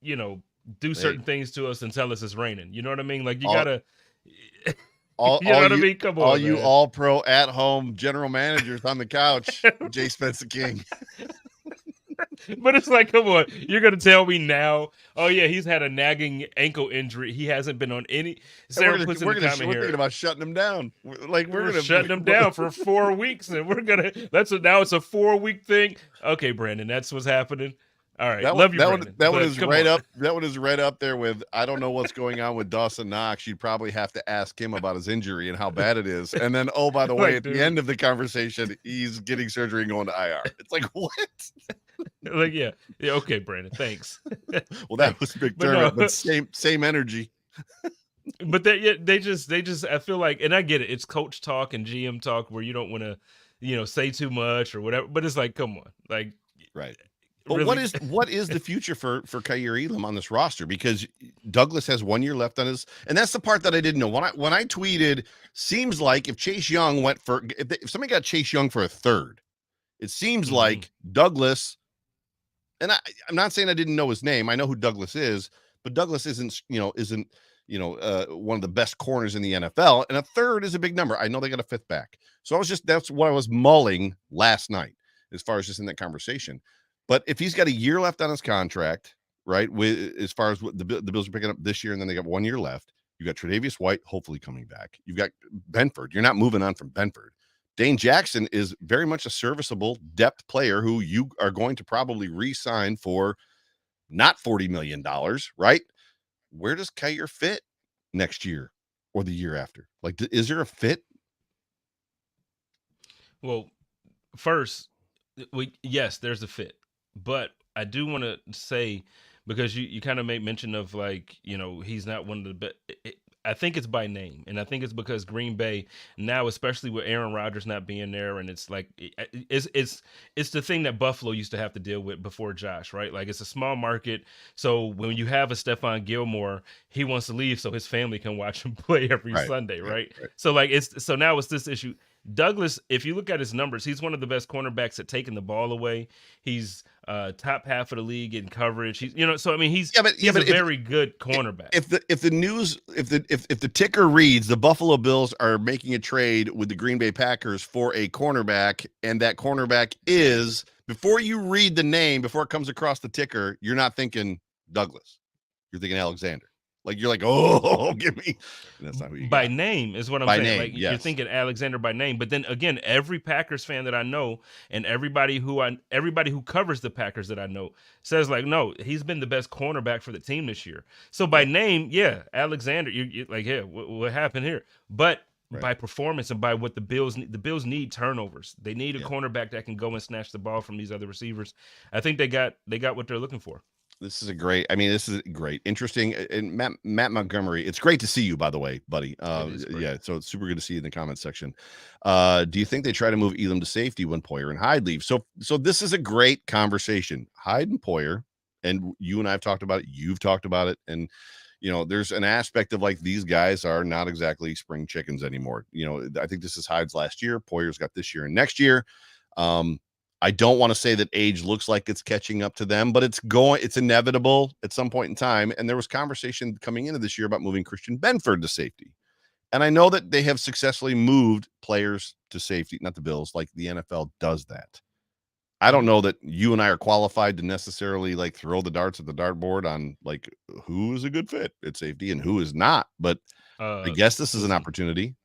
S2: you know, do certain things to us and tell us it's raining. You know what I mean? Like, you gotta. You know what I mean? Come on,
S1: all you all pro at home general managers on the couch. Jay Spencer King.
S2: But it's like, come on, you're gonna tell me now? Oh yeah, he's had a nagging ankle injury. He hasn't been on any. Sarah puts in the comment here.
S1: We're thinking about shutting him down. We're gonna
S2: shutting him down for 4 weeks, and we're gonna. Now it's a 4-week thing. Okay, Brandon, that's what's happening. All right, love you, Brandon.
S1: That one is right up. That one is right up there with. I don't know what's going on with Dawson Knox. You'd probably have to ask him about his injury and how bad it is. And then, oh, by the way, at the end of the conversation, he's getting surgery and going to IR. It's like, what?
S2: Like, yeah, okay, Brandon, thanks.
S1: Well, that was big turn, but same energy.
S2: But they just I feel like, and I get it, it's coach talk and GM talk where you don't want to, you know, say too much or whatever. But it's like, come on, like,
S1: right. But
S2: really?
S1: what is the future for Kaiir Elam on this roster? Because Douglas has 1 year left on his, and that's the part that I didn't know. When I tweeted, seems like if Chase Young went for, if somebody got Chase Young for a third, it seems like Douglas, and I'm not saying I didn't know his name. I know who Douglas is, but Douglas isn't one of the best corners in the NFL, and a third is a big number. I know they got a fifth back, so that's what I was mulling last night as far as just in that conversation. But if he's got a year left on his contract, right, with as far as what the Bills are picking up this year, and then they got 1 year left, you got Tre'Davious White hopefully coming back. You've got Benford. You're not moving on from Benford. Dane Jackson is very much a serviceable depth player who you are going to probably re-sign for not $40 million, right? Where does Kaiir fit next year or the year after? Like, is there a fit?
S2: Well, first, yes, there's a fit. But I do want to say, because you kind of made mention of, like, you know, he's not one of the best. I think it's by name, and I think it's because Green Bay now, especially with Aaron Rodgers not being there, and it's like it's the thing that Buffalo used to have to deal with before Josh, right? Like, it's a small market, so when you have a Stephon Gilmore, he wants to leave so his family can watch him play every Sunday, right? So like so now it's this issue. Douglas, if you look at his numbers, he's one of the best cornerbacks at taking the ball away. He's top half of the league in coverage. He's, you know, so I mean, he's a very good cornerback.
S1: If the ticker reads the Buffalo Bills are making a trade with the Green Bay Packers for a cornerback, and that cornerback is, before you read the name, before it comes across the ticker, you're not thinking Douglas. You're thinking Alexander. Like, you're like, oh, give me. And that's not who you
S2: by
S1: got.
S2: Name is what I'm
S1: by
S2: saying.
S1: Name,
S2: like,
S1: yes.
S2: You're thinking Alexander by name, but then again, every Packers fan that I know and everybody who covers the Packers that I know says, like, no, he's been the best cornerback for the team this year. So by name, yeah, Alexander, you're like, yeah, what happened here? But by performance and by what the Bills need turnovers. They need a cornerback that can go and snatch the ball from these other receivers. I think they got what they're looking for.
S1: This is great. Interesting. And Matt Montgomery, it's great to see you, by the way, buddy. Yeah, so it's super good to see you in the comment section. Do you think they try to move Elam to safety when Poyer and Hyde leave? So this is a great conversation. Hyde and Poyer, and you and I have talked about it. You've talked about it. And, you know, there's an aspect of, like, these guys are not exactly spring chickens anymore. You know, I think this is Hyde's last year. Poyer's got this year and next year. I don't want to say that age looks like it's catching up to them, but it's inevitable at some point in time. And there was conversation coming into this year about moving Christian Benford to safety. And I know that they have successfully moved players to safety, not the Bills, like the NFL does that. I don't know that you and I are qualified to necessarily like throw the darts at the dartboard on like who is a good fit at safety and who is not. But I guess this is an opportunity.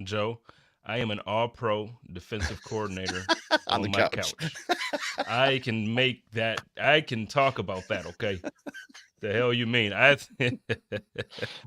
S2: Joe, I am an all-pro defensive coordinator
S1: on the
S2: my
S1: couch.
S2: I can make that. I can talk about that. Okay, the hell you mean? I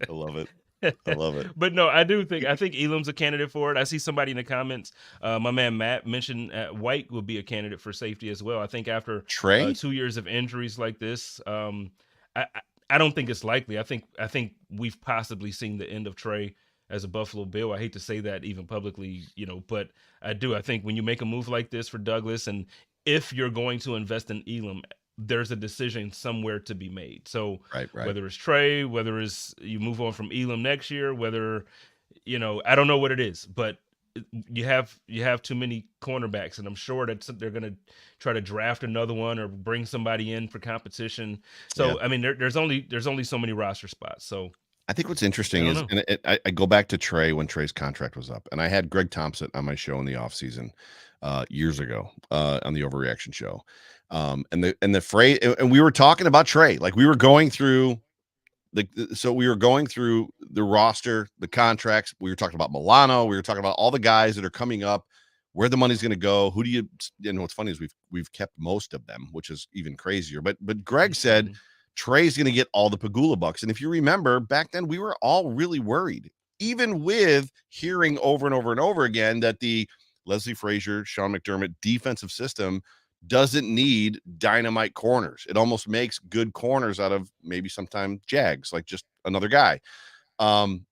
S1: love it. I love it.
S2: But no, I think Elam's a candidate for it. I see somebody in the comments. My man Matt mentioned White would be a candidate for safety as well. I think after
S1: Trey
S2: 2 years of injuries like this, I don't think it's likely. I think we've possibly seen the end of Trey as a Buffalo Bill. I hate to say that even publicly, but I do. I think when you make a move like this for Douglas, and if you're going to invest in Elam, there's a decision somewhere to be made. So
S1: right.
S2: whether it's Trey, whether it's you move on from Elam next year, whether, I don't know what it is, but you have too many cornerbacks, and I'm sure that they're going to try to draft another one or bring somebody in for competition. So, I mean, there's only so many roster spots. So
S1: I think what's interesting is, and I go back to Trey when Trey's contract was up, and I had Greg Thompson on my show in the offseason years ago on the Overreaction show. And the phrase, and we were talking about Trey, like we were going through the roster, the contracts. We were talking about Milano. We were talking about all the guys that are coming up, where the money's going to go. Who do you know? What's funny is we've kept most of them, which is even crazier. But Greg said Trey's going to get all the Pagula bucks. And if you remember back then, we were all really worried, even with hearing over and over and over again that the Leslie Frazier, Sean McDermott defensive system doesn't need dynamite corners. It almost makes good corners out of maybe sometimes Jags, like just another guy. And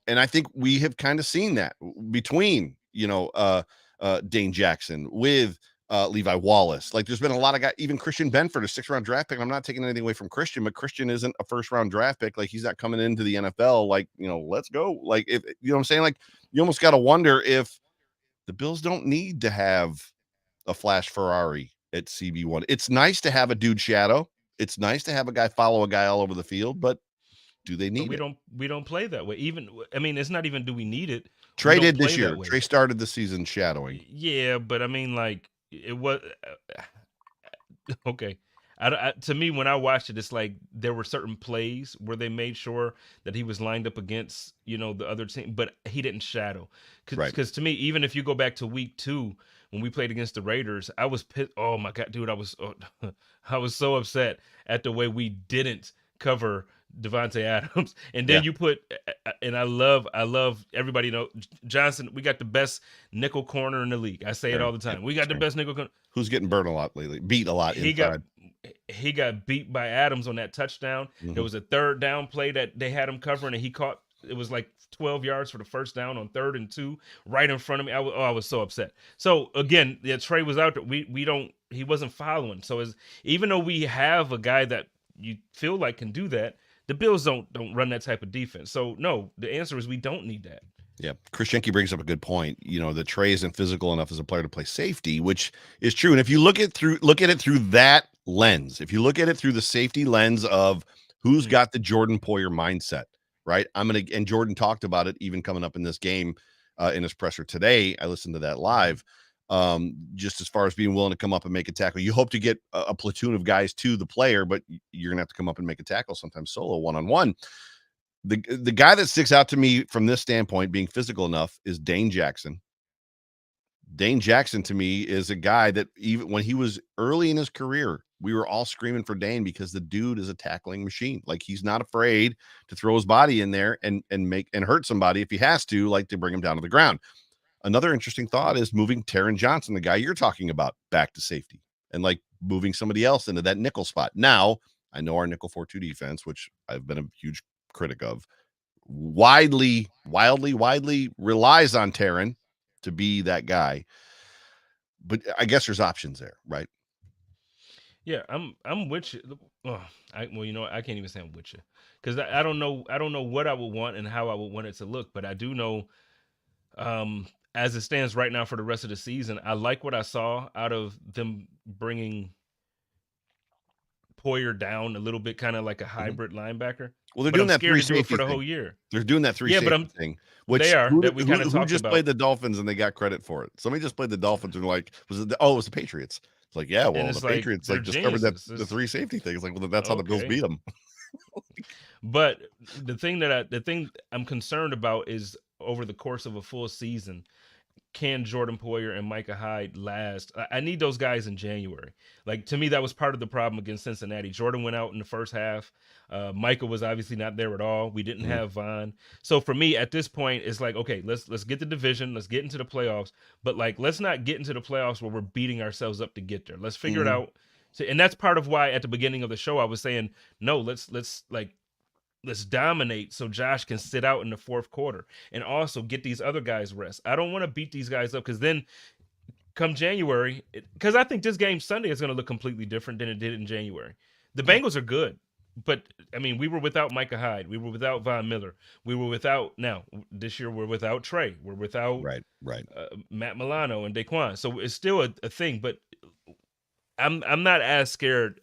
S1: I think we have kind of seen that between, Dane Jackson with Levi Wallace. Like there's been a lot of guys, even Christian Benford, a 6th-round draft pick. I'm not taking anything away from Christian, but Christian isn't a 1st-round draft pick. Like he's not coming into the NFL. Like, let's go. Like, if you know what I'm saying? Like you almost got to wonder if the Bills don't need to have a flash Ferrari at CB1. It's nice to have a dude shadow. It's nice to have a guy follow a guy all over the field, but do they need it?
S2: We don't play that way. Even, I mean, it's not even do we need it.
S1: Trey did this year. Trey started the season shadowing.
S2: Yeah, but I mean, like it was okay. To me, when I watched it, it's like there were certain plays where they made sure that he was lined up against, the other team, but he didn't shadow. Because to me, even if you go back to week 2, when we played against the Raiders, I was pissed. Oh my God, dude, I was so upset at the way we didn't cover Devontae Adams. And then you put, and I love everybody Johnson. We got the best nickel corner in the league. I say it all the time. We got the best nickel corner.
S1: Who's getting burned a lot lately? Beat a lot inside.
S2: He got beat by Adams on that touchdown. Mm-hmm. There was a 3rd down play that they had him covering, and he caught. It was like 12 yards for the 1st down on 3rd and 2, right in front of me. I was so upset. So again, Trey was out there. He wasn't following. So even though we have a guy that you feel like can do that, the Bills don't run that type of defense. So no, the answer is we don't need that.
S1: Yeah, Chris Schenke brings up a good point. That Trey isn't physical enough as a player to play safety, which is true. And if you look at it through that lens, if you look at it through the safety lens of who's got the Jordan Poyer mindset, right? And Jordan talked about it even coming up in this game in his presser today. I listened to that live. Just as far as being willing to come up and make a tackle, you hope to get a platoon of guys to the player, but you're gonna have to come up and make a tackle sometimes solo, one-on-one. The guy that sticks out to me from this standpoint, being physical enough, is Dane Jackson. Dane Jackson to me is a guy that even when he was early in his career, we were all screaming for Dane because the dude is a tackling machine. Like he's not afraid to throw his body in there and hurt somebody if he has to, like to bring him down to the ground. Another interesting thought is moving Taron Johnson, the guy you're talking about, back to safety and like moving somebody else into that nickel spot. Now, I know our nickel 4-2 defense, which I've been a huge critic of, wildly relies on Taron to be that guy. But I guess there's options there, right?
S2: Yeah, I'm with you. I can't even say I'm with you because I don't know what I would want and how I would want it to look, but I do know, as it stands right now for the rest of the season, I like what I saw out of them bringing Poyer down a little bit, kind of like a hybrid linebacker.
S1: Well, they're doing that 3 safety
S2: for the whole year.
S1: They're doing that 3 safety thing. Which
S2: they are.
S1: Who
S2: that we kind of
S1: just played the Dolphins and they got credit for it? Somebody just played the Dolphins and like, it was the Patriots. It's like, yeah,
S2: And
S1: well, the
S2: it's like
S1: Patriots
S2: they're
S1: like discovered that
S2: geniuses.
S1: the
S2: It's,
S1: three safety things. Like, well, that's how the Bills
S2: okay.
S1: beat them.
S2: But the thing I'm concerned about is over the course of a full season, can Jordan Poyer and Micah Hyde last? I need those guys in January. Like, to me, that was part of the problem against Cincinnati. Jordan went out in the first half. Micah was obviously not there at all. We didn't have Von. So for me, at this point, it's like, okay, let's get the division, let's get into the playoffs, but like, let's not get into the playoffs where we're beating ourselves up to get there. Let's figure it out. So, and that's part of why at the beginning of the show I was saying, no, let's dominate so Josh can sit out in the fourth quarter and also get these other guys rest. I don't want to beat these guys up because then come January, because I think this game Sunday is going to look completely different than it did in January. The Bengals are good, but I mean, we were without Micah Hyde. We were without Von Miller. We were without, now this year we're without Trey. We're without
S1: Right.
S2: Matt Milano and Daquan. So it's still a thing, but I'm not as scared.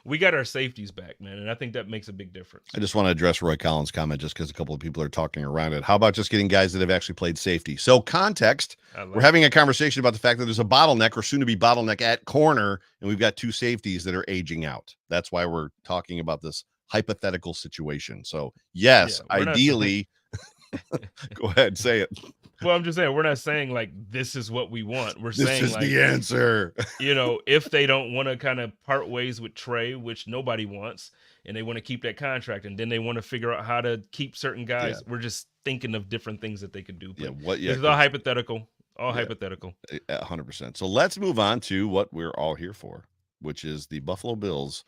S2: We got our safeties back, man, and I think that makes a big difference.
S1: I just want to address Roy Collins' comment just because a couple of people are talking around it. How about just getting guys that have actually played safety? So context, we're having a conversation about the fact that there's a bottleneck or soon to be bottleneck at corner, and we've got two safeties that are aging out. That's why we're talking about this hypothetical situation. So yes, ideally, go ahead, say it.
S2: Well, I'm just saying, we're not saying like this is what we want. We're
S1: This
S2: saying
S1: is
S2: like
S1: the answer.
S2: You know, if they don't want to kind of part ways with Trey, which nobody wants, and they want to keep that contract, and then they want to figure out how to keep certain guys, we're just thinking of different things that they could do. But this is all hypothetical. Hypothetical.
S1: 100%. So let's move on to what we're all here for, which is the Buffalo Bills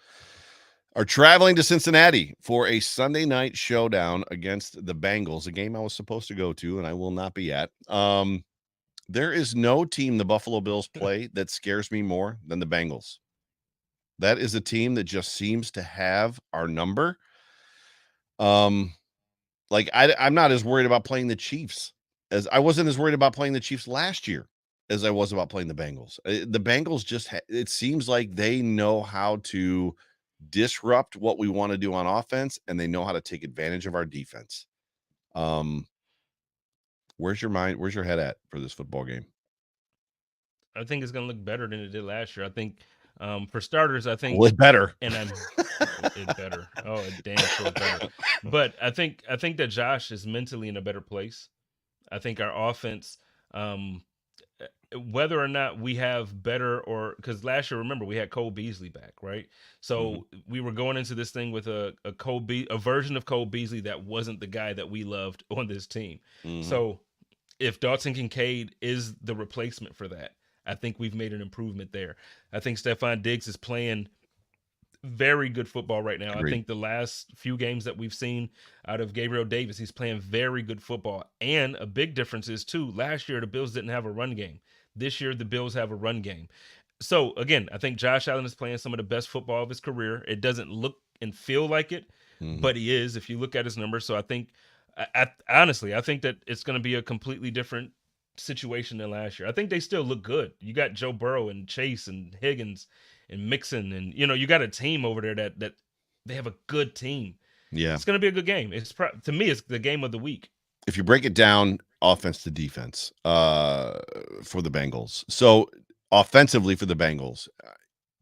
S1: are traveling to Cincinnati for a Sunday night showdown against the Bengals, a game I was supposed to go to and I will not be at. There is no team the Buffalo Bills play that scares me more than the Bengals. That is a team that just seems to have our number. Like I'm not as worried about playing the Chiefs as I wasn't as worried about playing the Chiefs last year as I was about playing the Bengals. The Bengals just it seems like they know how to disrupt what we want to do on offense, and they know how to take advantage of our defense. Where's your head at for this football game?
S2: I think it's going to look better than it did last year. I think, for starters, I think
S1: it better,
S2: and it better. Oh, it damn sure better. But I think that Josh is mentally in a better place. I think our offense, whether or not we have better, or because last year, remember, we had Cole Beasley back, right? So we were going into this thing with a version of Cole Beasley that wasn't the guy that we loved on this team. So if Dalton Kincaid is the replacement for that, I think we've made an improvement there. I think Stephon Diggs is playing very good football right now.
S1: Agreed.
S2: I think the last few games that we've seen out of Gabriel Davis, he's playing very good football. And a big difference is, too, last year the Bills didn't have a run game. This year the Bills have a run game. So, again, I think Josh Allen is playing some of the best football of his career. It doesn't look and feel like it, but he is if you look at his numbers. So I think, honestly, I think that it's going to be a completely different situation than last year. I think they still look good. You got Joe Burrow and Chase and Higgins and Mixon, and you got a team over there that they have a good team.
S1: Yeah,
S2: it's going to be a good game. To me, it's the game of the week.
S1: If you break it down, offense to defense, for the Bengals. So offensively for the Bengals,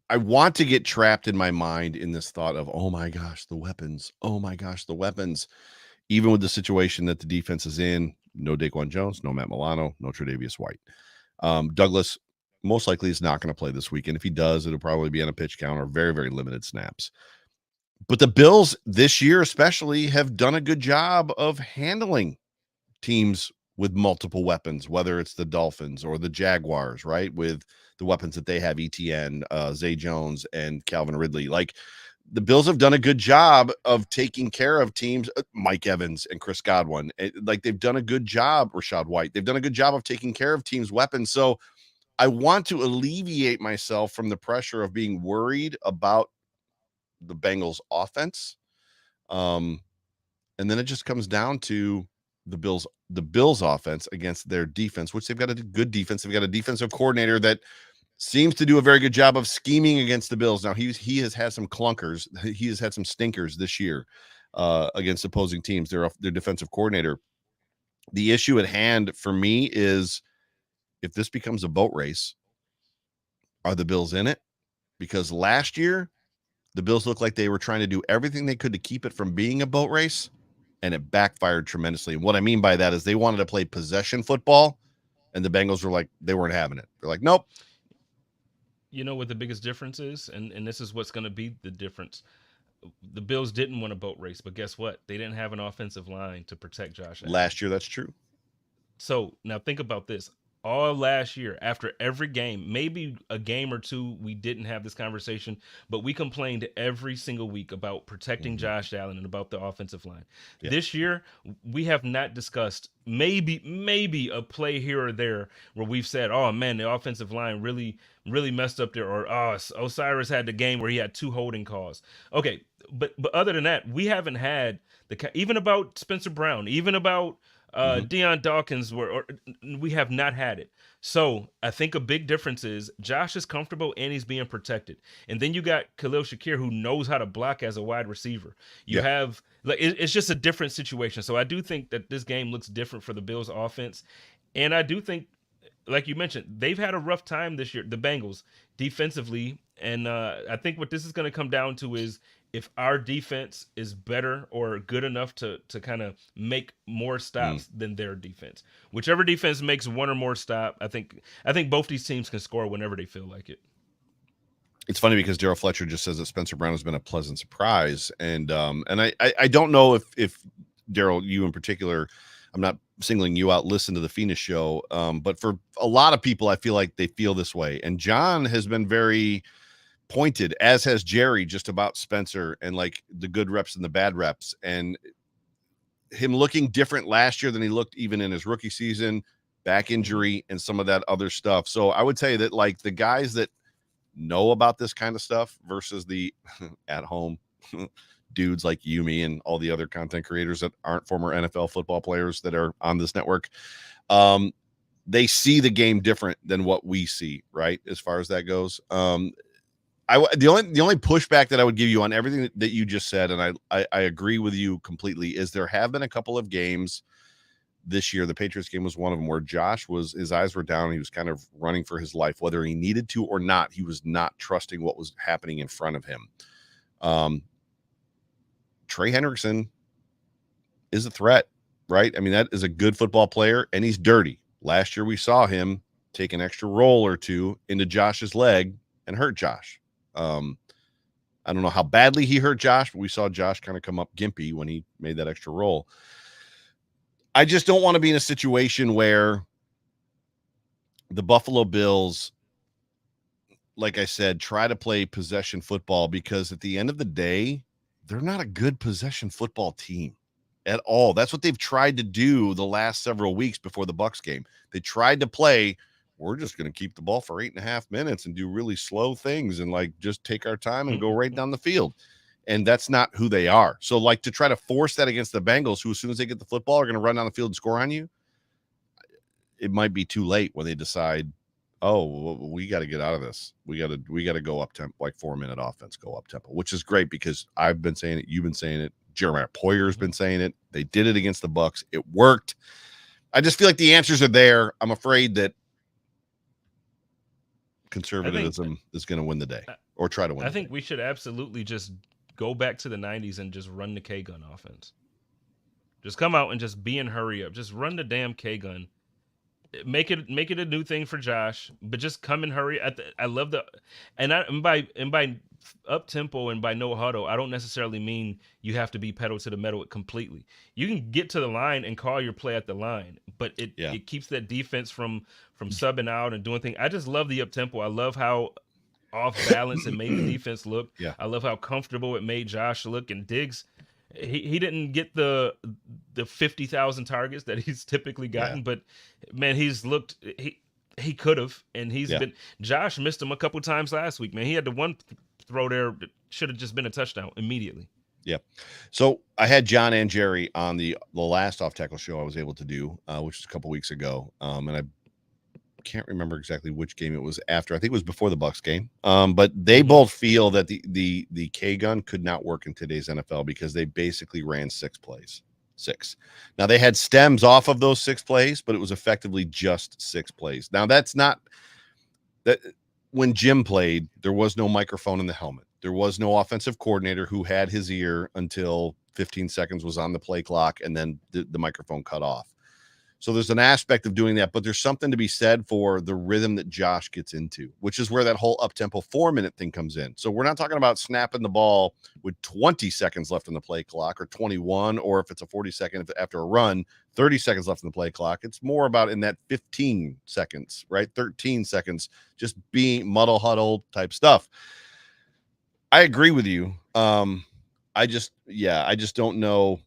S1: I want to get trapped in my mind in this thought of, oh my gosh, the weapons. Oh my gosh, the weapons. Even with the situation that the defense is in, no Daquan Jones, no Matt Milano, no Tre'Davious White. Douglas most likely is not going to play this weekend. If he does, it'll probably be on a pitch count or very, very limited snaps. But the Bills this year especially have done a good job of handling teams with multiple weapons, whether it's the Dolphins or the Jaguars, right? With the weapons that they have, ETN, Zay Jones, and Calvin Ridley. Like, the Bills have done a good job of taking care of teams, Mike Evans and Chris Godwin. Like, they've done a good job, Rashad White. They've done a good job of taking care of teams' weapons. So I want to alleviate myself from the pressure of being worried about the Bengals offense. And then it just comes down to the Bills offense against their defense, which they've got a good defense. They've got a defensive coordinator that seems to do a very good job of scheming against the Bills. Now he has had some clunkers. He has had some stinkers this year against opposing teams. Their defensive coordinator. The issue at hand for me is if this becomes a boat race, Are the Bills in it? Because last year, the Bills looked like they were trying to do everything they could to keep it from being a boat race, and it backfired tremendously. And what I mean by that is they wanted to play possession football, and the Bengals were like, they weren't having it. They're like, nope.
S2: You know what the biggest difference is? And this is what's going to be the difference. The Bills didn't win a boat race, but guess what? They didn't have an offensive line to protect Josh Allen.
S1: Last year, that's true.
S2: So now think about this. All last year, after every game, maybe a game or two, we didn't have this conversation, but we complained every single week about protecting Josh Allen and about the offensive line.
S1: Yeah.
S2: This year, we have not discussed maybe a play here or there where we've said, oh man, the offensive line really messed up there, or oh, Osiris had the game where he had 2 holding calls. Okay, but other than that, we haven't had even about Spencer Brown, even about Deion Dawkins, we have not had it. So I think a big difference is Josh is comfortable and he's being protected. And then you got Khalil Shakir, who knows how to block as a wide receiver. You have it's just a different situation. So I do think that this game looks different for the Bills offense. And I do think, like you mentioned, they've had a rough time this year, the Bengals, defensively. And I think what this is going to come down to is if our defense is better or good enough to kind of make more stops than their defense. Whichever defense makes one or more stop, I think both these teams can score whenever they feel like it.
S1: It's funny because Daryl Fletcher just says that Spencer Brown has been a pleasant surprise. And I don't know if Daryl, you in particular, I'm not singling you out, listen to the Phoenix show. But for a lot of people, I feel like they feel this way. And John has been very pointed, as has Jerry, just about Spencer and like the good reps and the bad reps, and him looking different last year than he looked even in his rookie season, back injury and some of that other stuff. So I would tell you that like the guys that know about this kind of stuff versus the at home dudes like you, me, and all the other content creators that aren't former NFL football players that are on this network, they see the game different than what we see, right? As far as that goes. The only pushback that I would give you on everything that you just said, and I agree with you completely, is there have been a couple of games this year. The Patriots game was one of them where Josh his eyes were down. He was kind of running for his life, whether he needed to or not. He was not trusting what was happening in front of him. Trey Hendrickson is a threat, right? I mean, that is a good football player, and he's dirty. Last year we saw him take an extra roll or two into Josh's leg and hurt Josh. I don't know how badly he hurt Josh, but we saw Josh kind of come up gimpy when he made that extra roll. I just don't want to be in a situation where the Buffalo Bills, like I said, try to play possession football, because at the end of the day, they're not a good possession football team at all. That's what they've tried to do the last several weeks before the Bucs game. They tried to play, we're just going to keep the ball for 8.5 minutes and do really slow things and like just take our time and go right down the field. And that's not who they are. So like to try to force that against the Bengals, who as soon as they get the football are going to run down the field and score on you, it might be too late when they decide, oh, we got to get out of this. We got to go up tempo, like 4-minute offense, go up tempo, which is great because I've been saying it. You've been saying it. Jeremiah Poyer's been saying it. They did it against the Bucs. It worked. I just feel like the answers are there. I'm afraid that conservatism is going to win the day, or try to win.
S2: I think we should absolutely just go back to the 90s and just run the K-gun offense. Just come out and just be in hurry up. Just run the damn K-gun. Make it a new thing for Josh, but just come and hurry. I love and by up tempo and by no huddle, I don't necessarily mean you have to be pedal to the metal completely. You can get to the line and call your play at the line, but it keeps that defense from subbing out and doing things. I just love the up tempo. I love how off balance it made the defense look.
S1: Yeah.
S2: I love how comfortable it made Josh look. And Diggs, he didn't get the 50,000 targets that he's typically gotten, but man, he's looked he could have, and he's been. Josh missed him a couple times last week. Man, he had the one throw there that should have just been a touchdown immediately.
S1: Yeah. So I had John and Jerry on the last off tackle show I was able to do, which was a couple weeks ago, and I can't remember exactly which game it was after. I think it was before the Bucs game. But they both feel that the K gun could not work in today's NFL because they basically ran 6 plays. 6. Now they had stems off of those 6 plays, but it was effectively just 6 plays. Now that's not that when Jim played, there was no microphone in the helmet. There was no offensive coordinator who had his ear until 15 seconds was on the play clock, and then the microphone cut off. So there's an aspect of doing that, but there's something to be said for the rhythm that Josh gets into, which is where that whole up-tempo 4-minute thing comes in. So we're not talking about snapping the ball with 20 seconds left on the play clock or 21, or if it's a 40-second after a run, 30 seconds left on the play clock. It's more about in that 15 seconds, right? 13 seconds, just being muddle huddle type stuff. I agree with you. I just don't know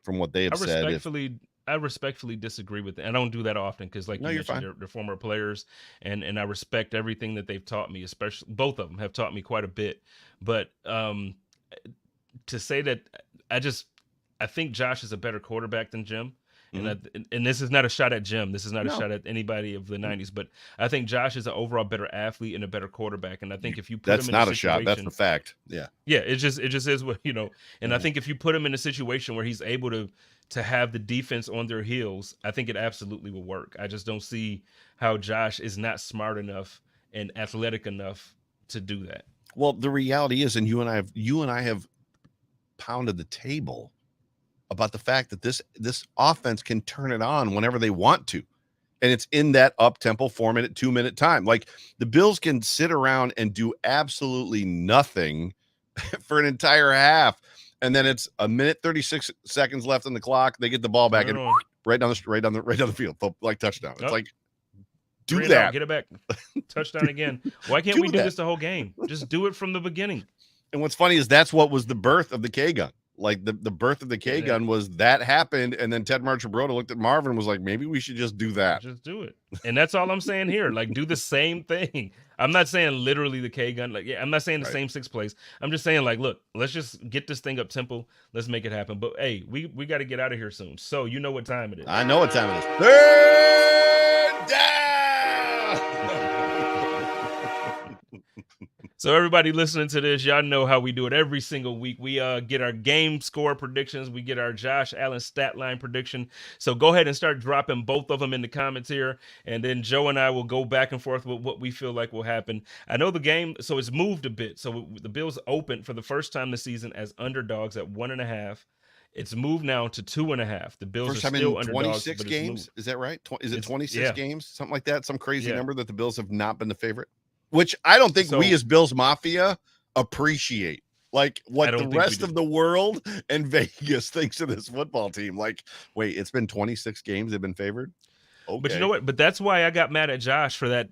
S1: from what they have said.
S2: I respectfully disagree with it. I don't do that often because, like you mentioned, they're former players, and I respect everything that they've taught me. Especially both of them have taught me quite a bit. But to say that, I think Josh is a better quarterback than Jim. And this is not a shot at Jim. This is not a shot at anybody of the 90s. But I think Josh is an overall better athlete and a better quarterback. And I think if you put him in
S1: not a shot, that's the fact. Yeah.
S2: It just is what, And I think if you put him in a situation where he's able to have the defense on their heels, I think it absolutely will work. I just don't see how Josh is not smart enough and athletic enough to do that.
S1: Well, the reality is, and you and I have pounded the table about the fact that this offense can turn it on whenever they want to. And it's in that up-tempo 4-minute, 2-minute time. Like the Bills can sit around and do absolutely nothing for an entire half. And then it's a minute, 36 seconds left on the clock. They get the ball back and right down the field, like touchdown. It's like, do that.
S2: Get it back. Touchdown again. Why can't we do this the whole game? Just do it from the beginning.
S1: And what's funny is that's what was the birth of the K-gun. Like the birth of the K-gun was that happened, and then Ted Marchibroda looked at Marvin and was like, maybe we should just do that.
S2: Just do it. And that's all I'm saying here. Like, do the same thing. I'm not saying literally the K-gun. Like, I'm not saying the same 6 plays. I'm just saying, like, look, let's just get this thing up tempo. Let's make it happen. But, hey, we got to get out of here soon. So you know what time it is.
S1: I know what time it is. Third down!
S2: So everybody listening to this, y'all know how we do it every single week. We get our game score predictions. We get our Josh Allen stat line prediction. So go ahead and start dropping both of them in the comments here. And then Joe and I will go back and forth with what we feel like will happen. I know the game, so it's moved a bit. So the Bills opened for the first time this season as underdogs at 1.5. It's moved now to 2.5. The Bills
S1: first
S2: are still
S1: in
S2: underdogs.
S1: 26 games? Is that right? Is it 26 games? Something like that? Some crazy number that the Bills have not been the favorite? Which I don't think we as Bills Mafia appreciate. Like what the rest of the world and Vegas thinks of this football team. Like, wait, it's been 26 games they've been favored? Okay.
S2: But you know what? But that's why I got mad at Josh for that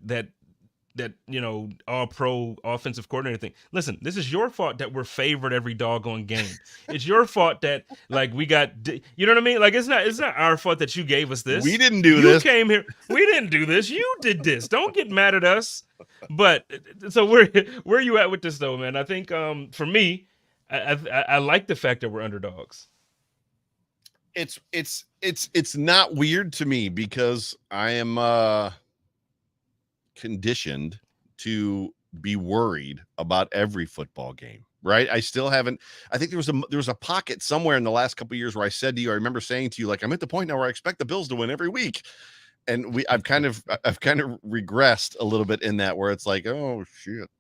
S2: all-pro offensive coordinator thing. Listen, this is your fault that we're favored every doggone game. It's your fault that, like, we got, you know what I mean? Like, it's not our fault that you gave us this.
S1: We didn't do this.
S2: You came here. We didn't do this. You did this. Don't get mad at us. But so where are you at with this though, man? I think for me, I like the fact that we're underdogs.
S1: It's not weird to me because I am conditioned to be worried about every football game, right? I still haven't. I think there was a pocket somewhere in the last couple of years where I said to you, I remember saying to you, like, I'm at the point now where I expect the Bills to win every week. And I've kind of regressed a little bit in that, where it's like, oh shit.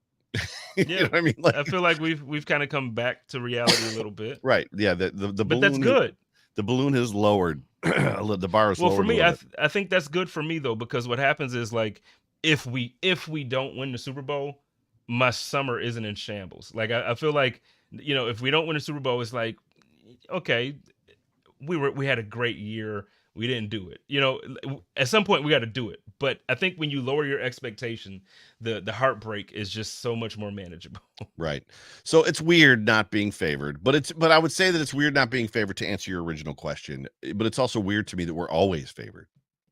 S1: You know what I mean? Like,
S2: I feel like we've kind of come back to reality a little bit.
S1: Right. Yeah. The
S2: but
S1: balloon,
S2: that's good.
S1: The balloon has lowered. The bar is lowered.
S2: Well, for me, I think that's good for me though, because what happens is, like, if we don't win the Super Bowl, my summer isn't in shambles. Like I feel like, if we don't win the Super Bowl, it's like, okay, we had a great year. We didn't do it. At some point we got to do it. But I think when you lower your expectation, the heartbreak is just so much more manageable.
S1: Right. So it's weird not being favored, but I would say that it's weird not being favored to answer your original question. But it's also weird to me that we're always favored.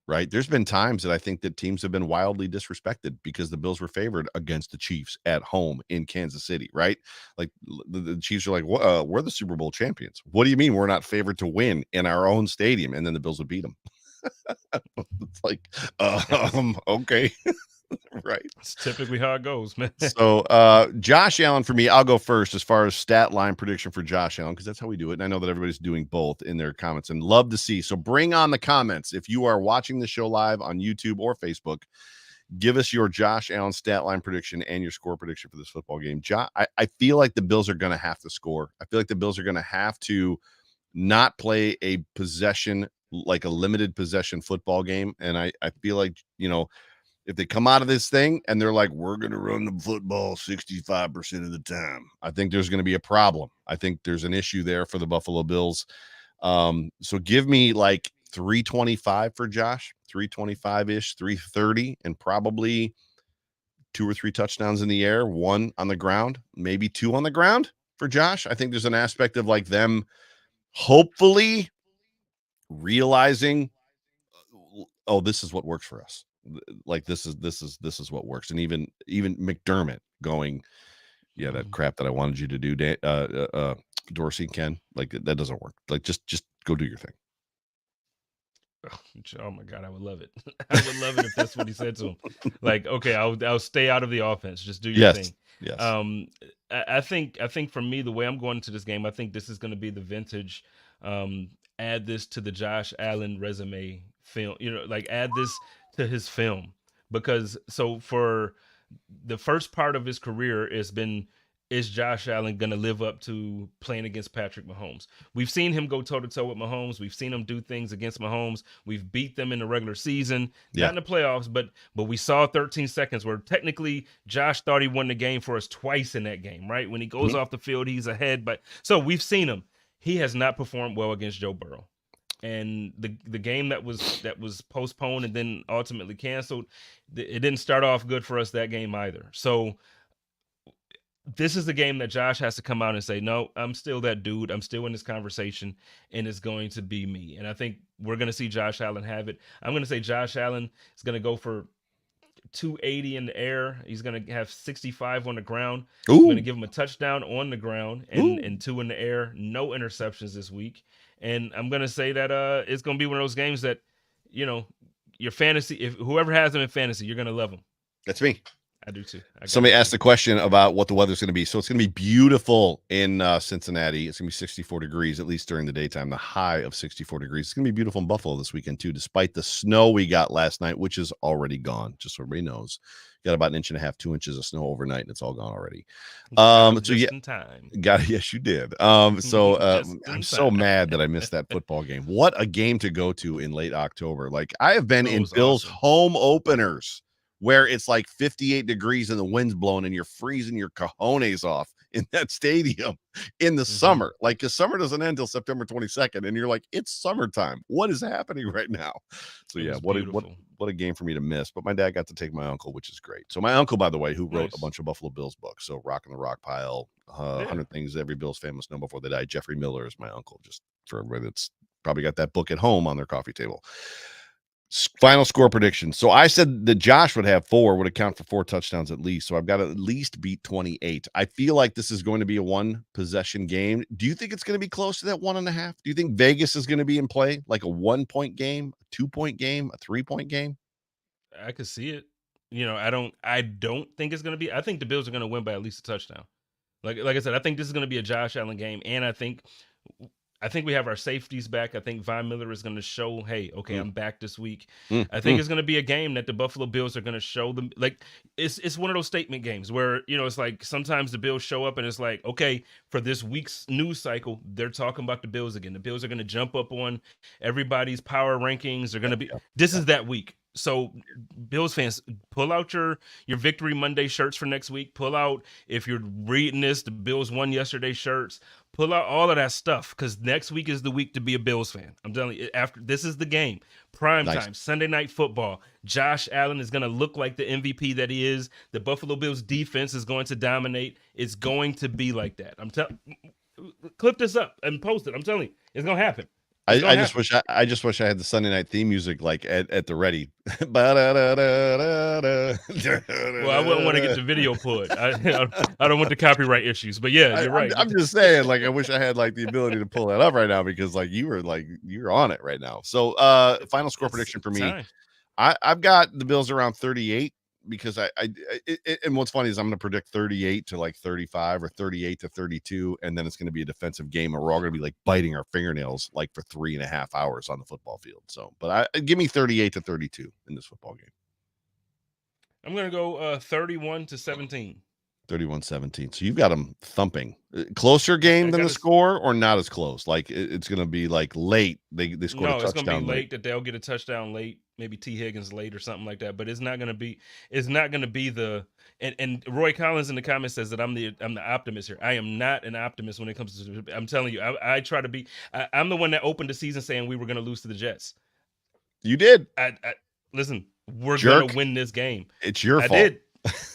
S1: Right. There's been times that I think that teams have been wildly disrespected because the Bills were favored against the Chiefs at home in Kansas City. Right. Like the Chiefs are like, we're the Super Bowl champions. What do you mean we're not favored to win in our own stadium? And then the Bills would beat them. It's like, okay. Right.
S2: It's typically how it goes, man.
S1: So Josh Allen for me, I'll go first as far as stat line prediction for Josh Allen, because that's how we do it. And I know that everybody's doing both in their comments and love to see. So bring on the comments. If you are watching the show live on YouTube or Facebook, give us your Josh Allen stat line prediction and your score prediction for this football game. I feel like the Bills are going to have to score. I feel like the Bills are going to have to not play a possession, like a limited possession football game. And I feel like, if they come out of this thing and they're like, we're going to run the football 65% of the time, I think there's going to be a problem. I think there's an issue there for the Buffalo Bills. So give me like 325 for Josh, 325-ish, 330, and probably 2 or 3 touchdowns in the air, 1 on the ground, maybe 2 on the ground for Josh. I think there's an aspect of like them hopefully realizing, oh, this is what works for us. Like this is what works. And even McDermott going, yeah, that crap that I wanted you to do, Dorsey, Ken, like that doesn't work. Like just go do your thing.
S2: Oh my God, I would love it. I would love it if that's what he said to him. Like, okay, I'll stay out of the offense. Just do your thing.
S1: Yes.
S2: I think for me, the way I'm going into this game, I think this is going to be the vintage. Add this to the Josh Allen resume film. Like add this to his film, because so for the first part of his career, is Josh Allen going to live up to playing against Patrick Mahomes? We've seen him go toe-to-toe with Mahomes. We've seen him do things against Mahomes. We've beat them in the regular season, not in the playoffs, but we saw 13 seconds where technically Josh thought he won the game for us twice in that game, right? When he goes off the field, he's ahead. But so we've seen him. He has not performed well against Joe Burrow. And the game that was postponed and then ultimately canceled, it didn't start off good for us that game either. So this is the game that Josh has to come out and say, no, I'm still that dude. I'm still in this conversation, and it's going to be me. And I think we're going to see Josh Allen have it. I'm going to say Josh Allen is going to go for 280 in the air. He's going to have 65 on the ground.
S1: Ooh.
S2: I'm going to give him a touchdown on the ground and 2 in the air. No interceptions this week. And I'm going to say that it's going to be one of those games that, your fantasy, if whoever has them in fantasy, you're going to love them.
S1: That's me.
S2: I do too.
S1: Somebody asked the question about what the weather's going to be. So it's going to be beautiful in Cincinnati. It's going to be 64 degrees, at least during the daytime, the high of 64 degrees. It's going to be beautiful in Buffalo this weekend too, despite the snow we got last night, which is already gone. Just so everybody knows, got about 1.5 inches, 2 inches of snow overnight, and it's all gone already.
S2: In time.
S1: Yes, you did. I'm so mad that I missed that football game. What a game to go to in late October. Like I have been in Bills home openers where it's like 58 degrees and the wind's blowing and you're freezing your cojones off in that stadium in the summer. Like, because summer doesn't end until September 22nd. And you're like, it's summertime. What is happening right now? So yeah, what a game for me to miss. But my dad got to take my uncle, which is great. So my uncle, by the way, who wrote a bunch of Buffalo Bills books. So Rockin' the Rock Pile, 100 Things Every Bills Fan Must Know Before They Die. Jeffrey Miller is my uncle, just for everybody that's probably got that book at home on their coffee table. Final score prediction. So I said that Josh would have 4, would account for 4 touchdowns at least. So I've got to at least beat 28. I feel like this is going to be a 1 possession game. Do you think it's going to be close to that 1.5? Do you think Vegas is going to be in play, like a 1-point game, a 2-point game, a 3-point game?
S2: I could see it. I don't think it's going to be. I think the Bills are going to win by at least a touchdown. Like I said, I think this is going to be a Josh Allen game, and I think we have our safeties back. I think Von Miller is going to show, hey, okay, I'm back this week. I think it's going to be a game that the Buffalo Bills are going to show them. Like, it's one of those statement games where, it's like sometimes the Bills show up and it's like, okay, for this week's news cycle, they're talking about the Bills again. The Bills are going to jump up on everybody's power rankings. They're going to be – this is that week. So Bills fans, pull out your Victory Monday shirts for next week. Pull out, if you're reading this, the Bills won yesterday shirts. Pull out all of that stuff, because next week is the week to be a Bills fan. I'm telling you, after this is the game. Prime time, Sunday Night Football. Josh Allen is going to look like the MVP that he is. The Buffalo Bills defense is going to dominate. It's going to be like that. Clip this up and post it. I'm telling you, it's going to happen.
S1: I just wish I had the Sunday night theme music like at the ready. Well,
S2: I wouldn't want to get the video put. I don't want the copyright issues. But yeah, you're right.
S1: I'm just saying, like, I wish I had like the ability to pull that up right now, because like you're on it right now. So final score prediction for me. I've got the Bills around 38. Because and what's funny is I'm going to predict 38 to like 35 or 38 to 32, and then it's going to be a defensive game, and we're all going to be like biting our fingernails like for 3.5 hours on the football field. So, but give me 38 to 32 in this football game.
S2: I'm going to go 31-17.
S1: 31-17. So you've got them thumping. Closer game than the score, or not as close? Like it's going to be like late. They scored a touchdown.
S2: No, it's going to be late that they'll get a touchdown late. Maybe T. Higgins late or something like that. But it's not going to be. It's not going to be the. And Roy Collins in the comments says that I'm the optimist here. I am not an optimist when it comes to. I'm telling you, I try to be. I'm the one that opened the season saying we were going to lose to the Jets.
S1: You did.
S2: Listen. We're going to win this game.
S1: It's your fault.
S2: I did.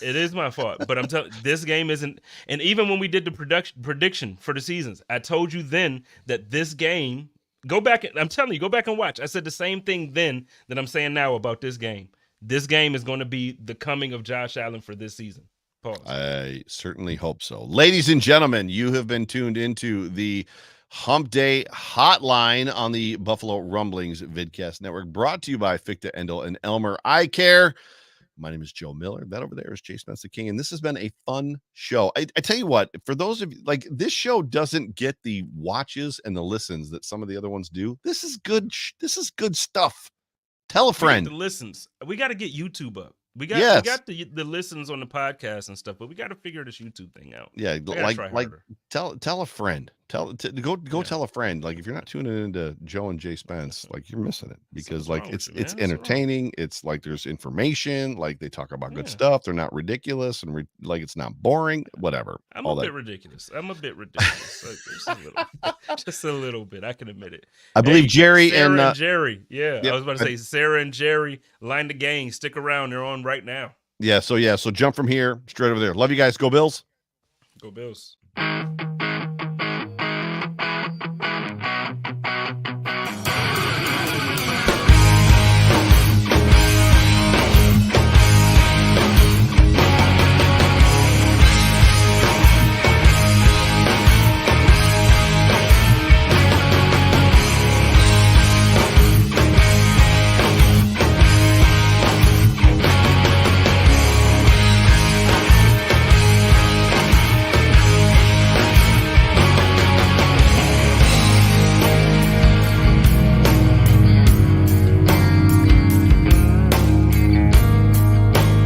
S2: It is my fault, but I'm telling this game isn't. And even when we did the prediction for the seasons, I told you then that this game. Go back. I'm telling you, go back and watch. I said the same thing then that I'm saying now about this game. This game is going to be the coming of Josh Allen for this season. Pause.
S1: I certainly hope so. Ladies and gentlemen, you have been tuned into the Hump Day Hotline on the Buffalo Rumblings Vidcast Network, brought to you by Fichte, Endl, and Elmer Eye Care. My name is Joe Miller. That over there is Chase Spence the King, and this has been a fun show. I tell you what, for those of you, like, this show doesn't get the watches and the listens that some of the other ones do. This is good. This is good stuff. Tell a friend.
S2: The listens. We got to get YouTube up. We got the listens on the podcast and stuff, but we got to figure this YouTube thing out.
S1: Yeah, like tell a friend. Go tell a friend. Like, if you're not tuning into Joe and Jay Spence, like, you're missing it, because like it's entertaining. It's like there's information. Like, they talk about good stuff. They're not ridiculous, and like it's not boring. Whatever.
S2: I'm a bit ridiculous. Just a little bit. I can admit it.
S1: I believe Jerry and
S2: Jerry. Yeah, I was about to say Sarah and Jerry, line the gang. Stick around. They're on right now.
S1: So jump from here straight over there. Love you guys. Go Bills.
S2: Go Bills.